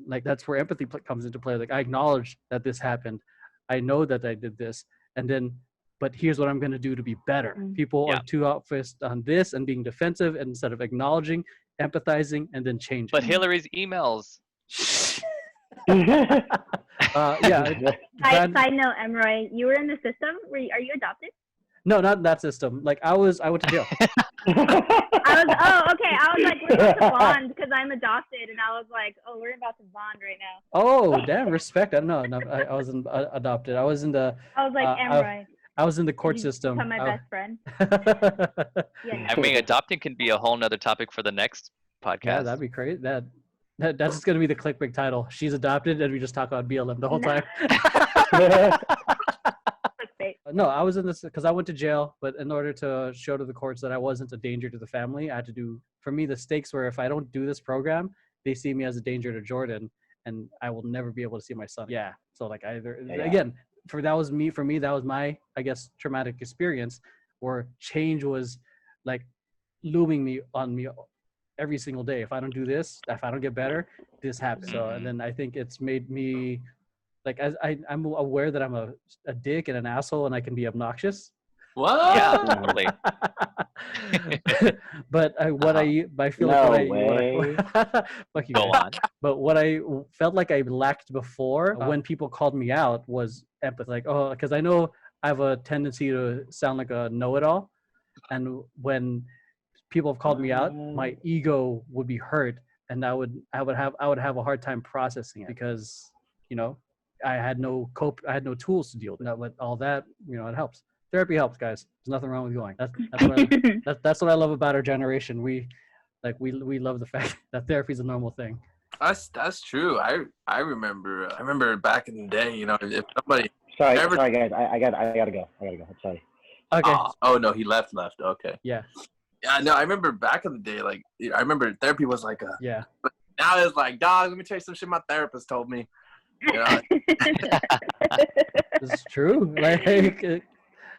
Like that's where empathy comes into play. Like, I acknowledge that this happened. I know that I did this, and then, but here's what I'm going to do to be better. People are too focused on this and being defensive, and instead of acknowledging, empathizing, and then changing. But Hillary's emails. Side note, Emroy, you were in the system. Are you adopted? No, not in that system. Like, I went to jail. Okay. I was like, we're about to bond because I'm adopted, and I was like, oh, we're about to bond right now. Oh, damn, respect. I don't know. No, I wasn't adopted. I was in the. I was like, Emroy. I was in the court system. Become my best friend. I mean, adopting can be a whole nother topic for the next podcast. Yeah, that'd be great. That's just gonna be the clickbait title. She's adopted, and we just talk about BLM the whole time. No, I was in this because I went to jail, but in order to show to the courts that I wasn't a danger to the family, I had to do. For me, the stakes were, if I don't do this program, they see me as a danger to Jordan, and I will never be able to see my son. Yeah. So like, again, that was me. For me, that was my, I guess, traumatic experience. where change was like looming on me every single day. If I don't do this, if I don't get better, this happens. So, and then I think it's made me like, as I'm aware that I'm a dick and an asshole and I can be obnoxious. What? Yeah, totally. But I feel No like way. fuck you Go guys. on. But what I felt like I lacked before when people called me out was empathy. Like, oh, because I know I have a tendency to sound like a know-it-all, and when people have called me out, my ego would be hurt, and I would have a hard time processing it because I had no tools to deal with it. With all that, it helps. Therapy helps, guys. There's nothing wrong with going. That's what I love about our generation. We love the fact that therapy is a normal thing. That's true. I remember back in the day, if somebody Sorry, ever. sorry guys. I gotta go. I'm sorry. Okay. Oh no, he left. Okay. Yeah. Yeah, no, I remember back in the day, like I remember therapy was like a. Yeah. But now it's like, dog. Let me tell you some shit my therapist told me. This is true. Like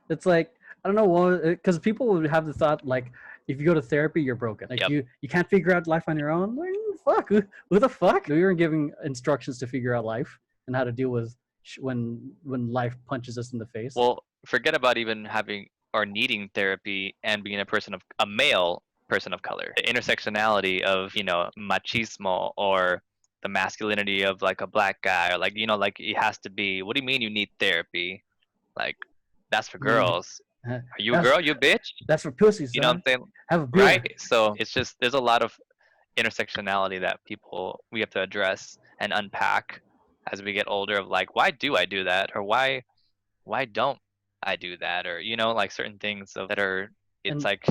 it's like, I don't know, because people would have the thought like, if you go to therapy, you're broken. Like you can't figure out life on your own. Like, fuck, who the fuck? We were giving instructions to figure out life and how to deal with when life punches us in the face. Well, forget about even having or needing therapy and being a male person of color. The intersectionality of machismo or the masculinity of like a black guy, or like like it has to be. What do you mean you need therapy? Like that's for girls. Are you a girl? You a bitch? That's for pussies. You know what I'm saying? Have a beer. Right. So it's just there's a lot of intersectionality that we have to address and unpack as we get older. Of like, why do I do that, or why don't I do that, or like certain things that are like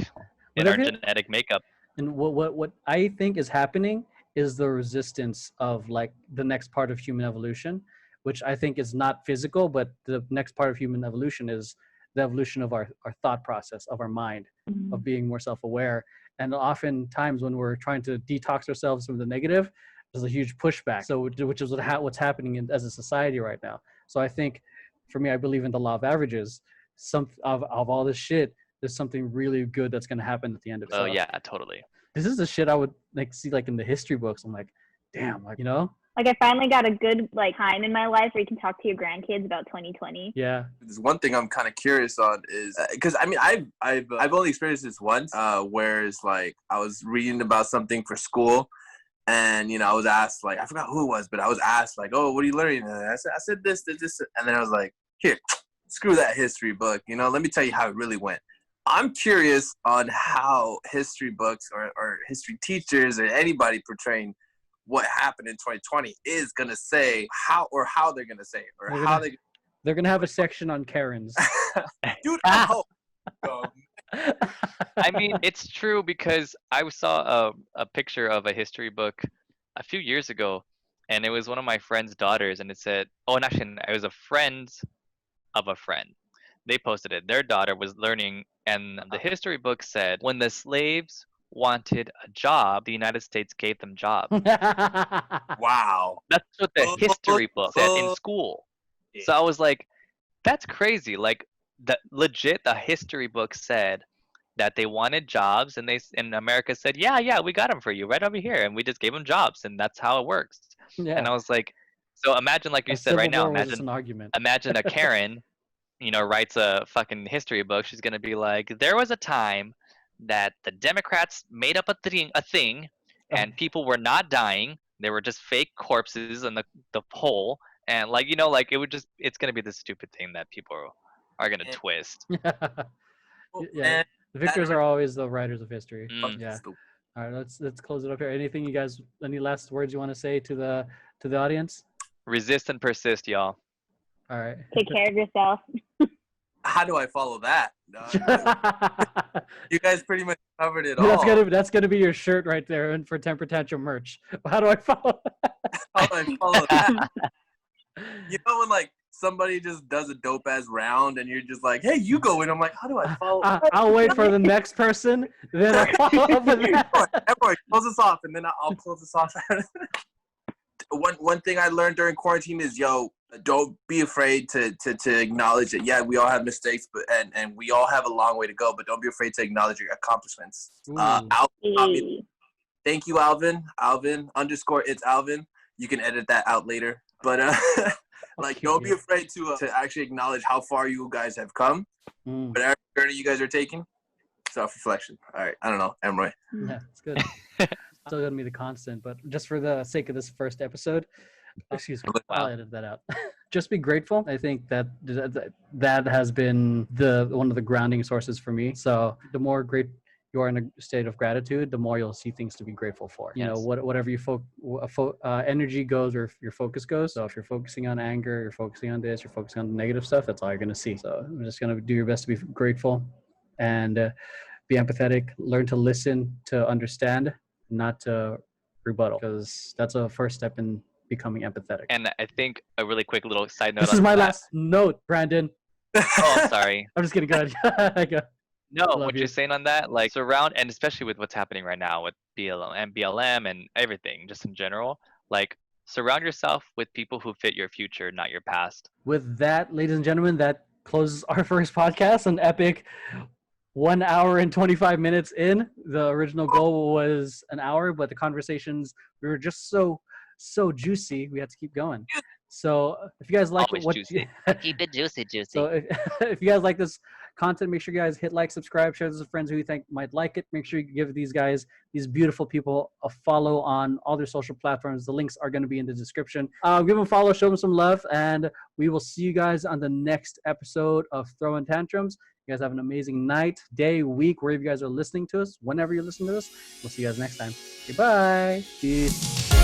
in our genetic makeup. And what I think is happening is the resistance of like the next part of human evolution, which I think is not physical, but the next part of human evolution is the evolution of our thought process, of our mind, of being more self-aware. And oftentimes when we're trying to detox ourselves from the negative, there's a huge pushback. So which is what's happening as a society right now. So I think, for me, I believe in the law of averages. Some of all this shit, there's something really good that's going to happen at the end of it. Oh yeah, totally. This is the shit I would like see like in the history books. I'm like, damn, like Like I finally got a good like time in my life where you can talk to your grandkids about 2020. Yeah. There's one thing I'm kind of curious on is because I mean I've only experienced this once, where it's like I was reading about something for school, and I was asked, like, I forgot who it was, but I was asked like, oh, what are you learning? And I said this, and then I was like, here, screw that history book. Let me tell you how it really went. I'm curious on how history books or history teachers or anybody portraying what happened in 2020 is gonna say how they're gonna say it, or they're gonna have a section on Karens. Dude, I hope. I mean, it's true because I saw a picture of a history book a few years ago, and it was one of my friend's daughters, and it said, oh, and actually, it was a friend of a friend. They posted it. Their daughter was learning, and the history book said, when the slaves wanted a job, the United States gave them jobs. Wow. That's what the history book said in school. So I was like, that's crazy. Like, the history book said that they wanted jobs, and America said, yeah, we got them for you right over here, and we just gave them jobs, and that's how it works. Yeah. And I was like, so imagine, like you said right now, imagine a Karen, writes a fucking history book. She's gonna be like, there was a time that the Democrats made up a thing, and people were not dying. They were just fake corpses in the poll, and like it's gonna be the stupid thing that people are gonna twist. Yeah, the victors are always the writers of history. Yeah. All right, let's close it up here. Anything you guys, any last words you want to say to the audience? Resist and persist, y'all. All right. Take care of yourself. How do I follow that? You guys pretty much covered it all. That's gonna be your shirt right there, and for Temper Tantrum merch. How do I follow that? How do I follow that? When like somebody just does a dope ass round, and you're just like, hey, you go in. I'm like, how do I follow? I'll wait for the next person, then I'll follow up with that. Everyone, close this off, and then I'll close this off. One thing I learned during quarantine is, Don't be afraid to acknowledge it. Yeah, we all have mistakes, but and we all have a long way to go. But don't be afraid to acknowledge your accomplishments. Hey. Thank you, Alvin. Alvin _, it's Alvin. You can edit that out later. But don't be afraid to actually acknowledge how far you guys have come, whatever journey you guys are taking. Self-reflection. All right. I don't know, Emroy. Yeah, it's good. Still gonna be the constant, but just for the sake of this first episode, excuse me, I'll edit that out. Just be grateful. I think that has been one of the grounding sources for me. So the more you are in a state of gratitude, the more you'll see things to be grateful for. You know, whatever energy goes, or if your focus goes. So if you're focusing on anger, you're focusing on this, you're focusing on the negative stuff, that's all you're gonna see. So I'm just gonna do your best to be grateful and be empathetic. Learn to listen, to understand, not to rebuttal, because that's a first step in becoming empathetic. And I think a really quick little side note. This is my last note, Brandon. Oh, I'm sorry. I'm just kidding. Go ahead. No, Love what you. you're saying on that, like surround, and especially with what's happening right now with BLM and everything, just in general, like surround yourself with people who fit your future, not your past. With that, ladies and gentlemen, that closes our first podcast, an epic 1 hour and 25 minutes in. The original goal was an hour, but the conversations, we were just so juicy, we had to keep going. So if you guys like Always what juicy. Keep it juicy. So if you guys like this content, make sure you guys hit like, subscribe, share this with friends who you think might like it. Make sure you give these beautiful people a follow on all their social platforms. The links are going to be in the description. Give them a follow, show them some love, and we will see you guys on the next episode of Throwing Tantrums. You guys have an amazing night, day, week, wherever you guys are listening to us, whenever you're listening to us. We'll see you guys next time. Goodbye. Peace.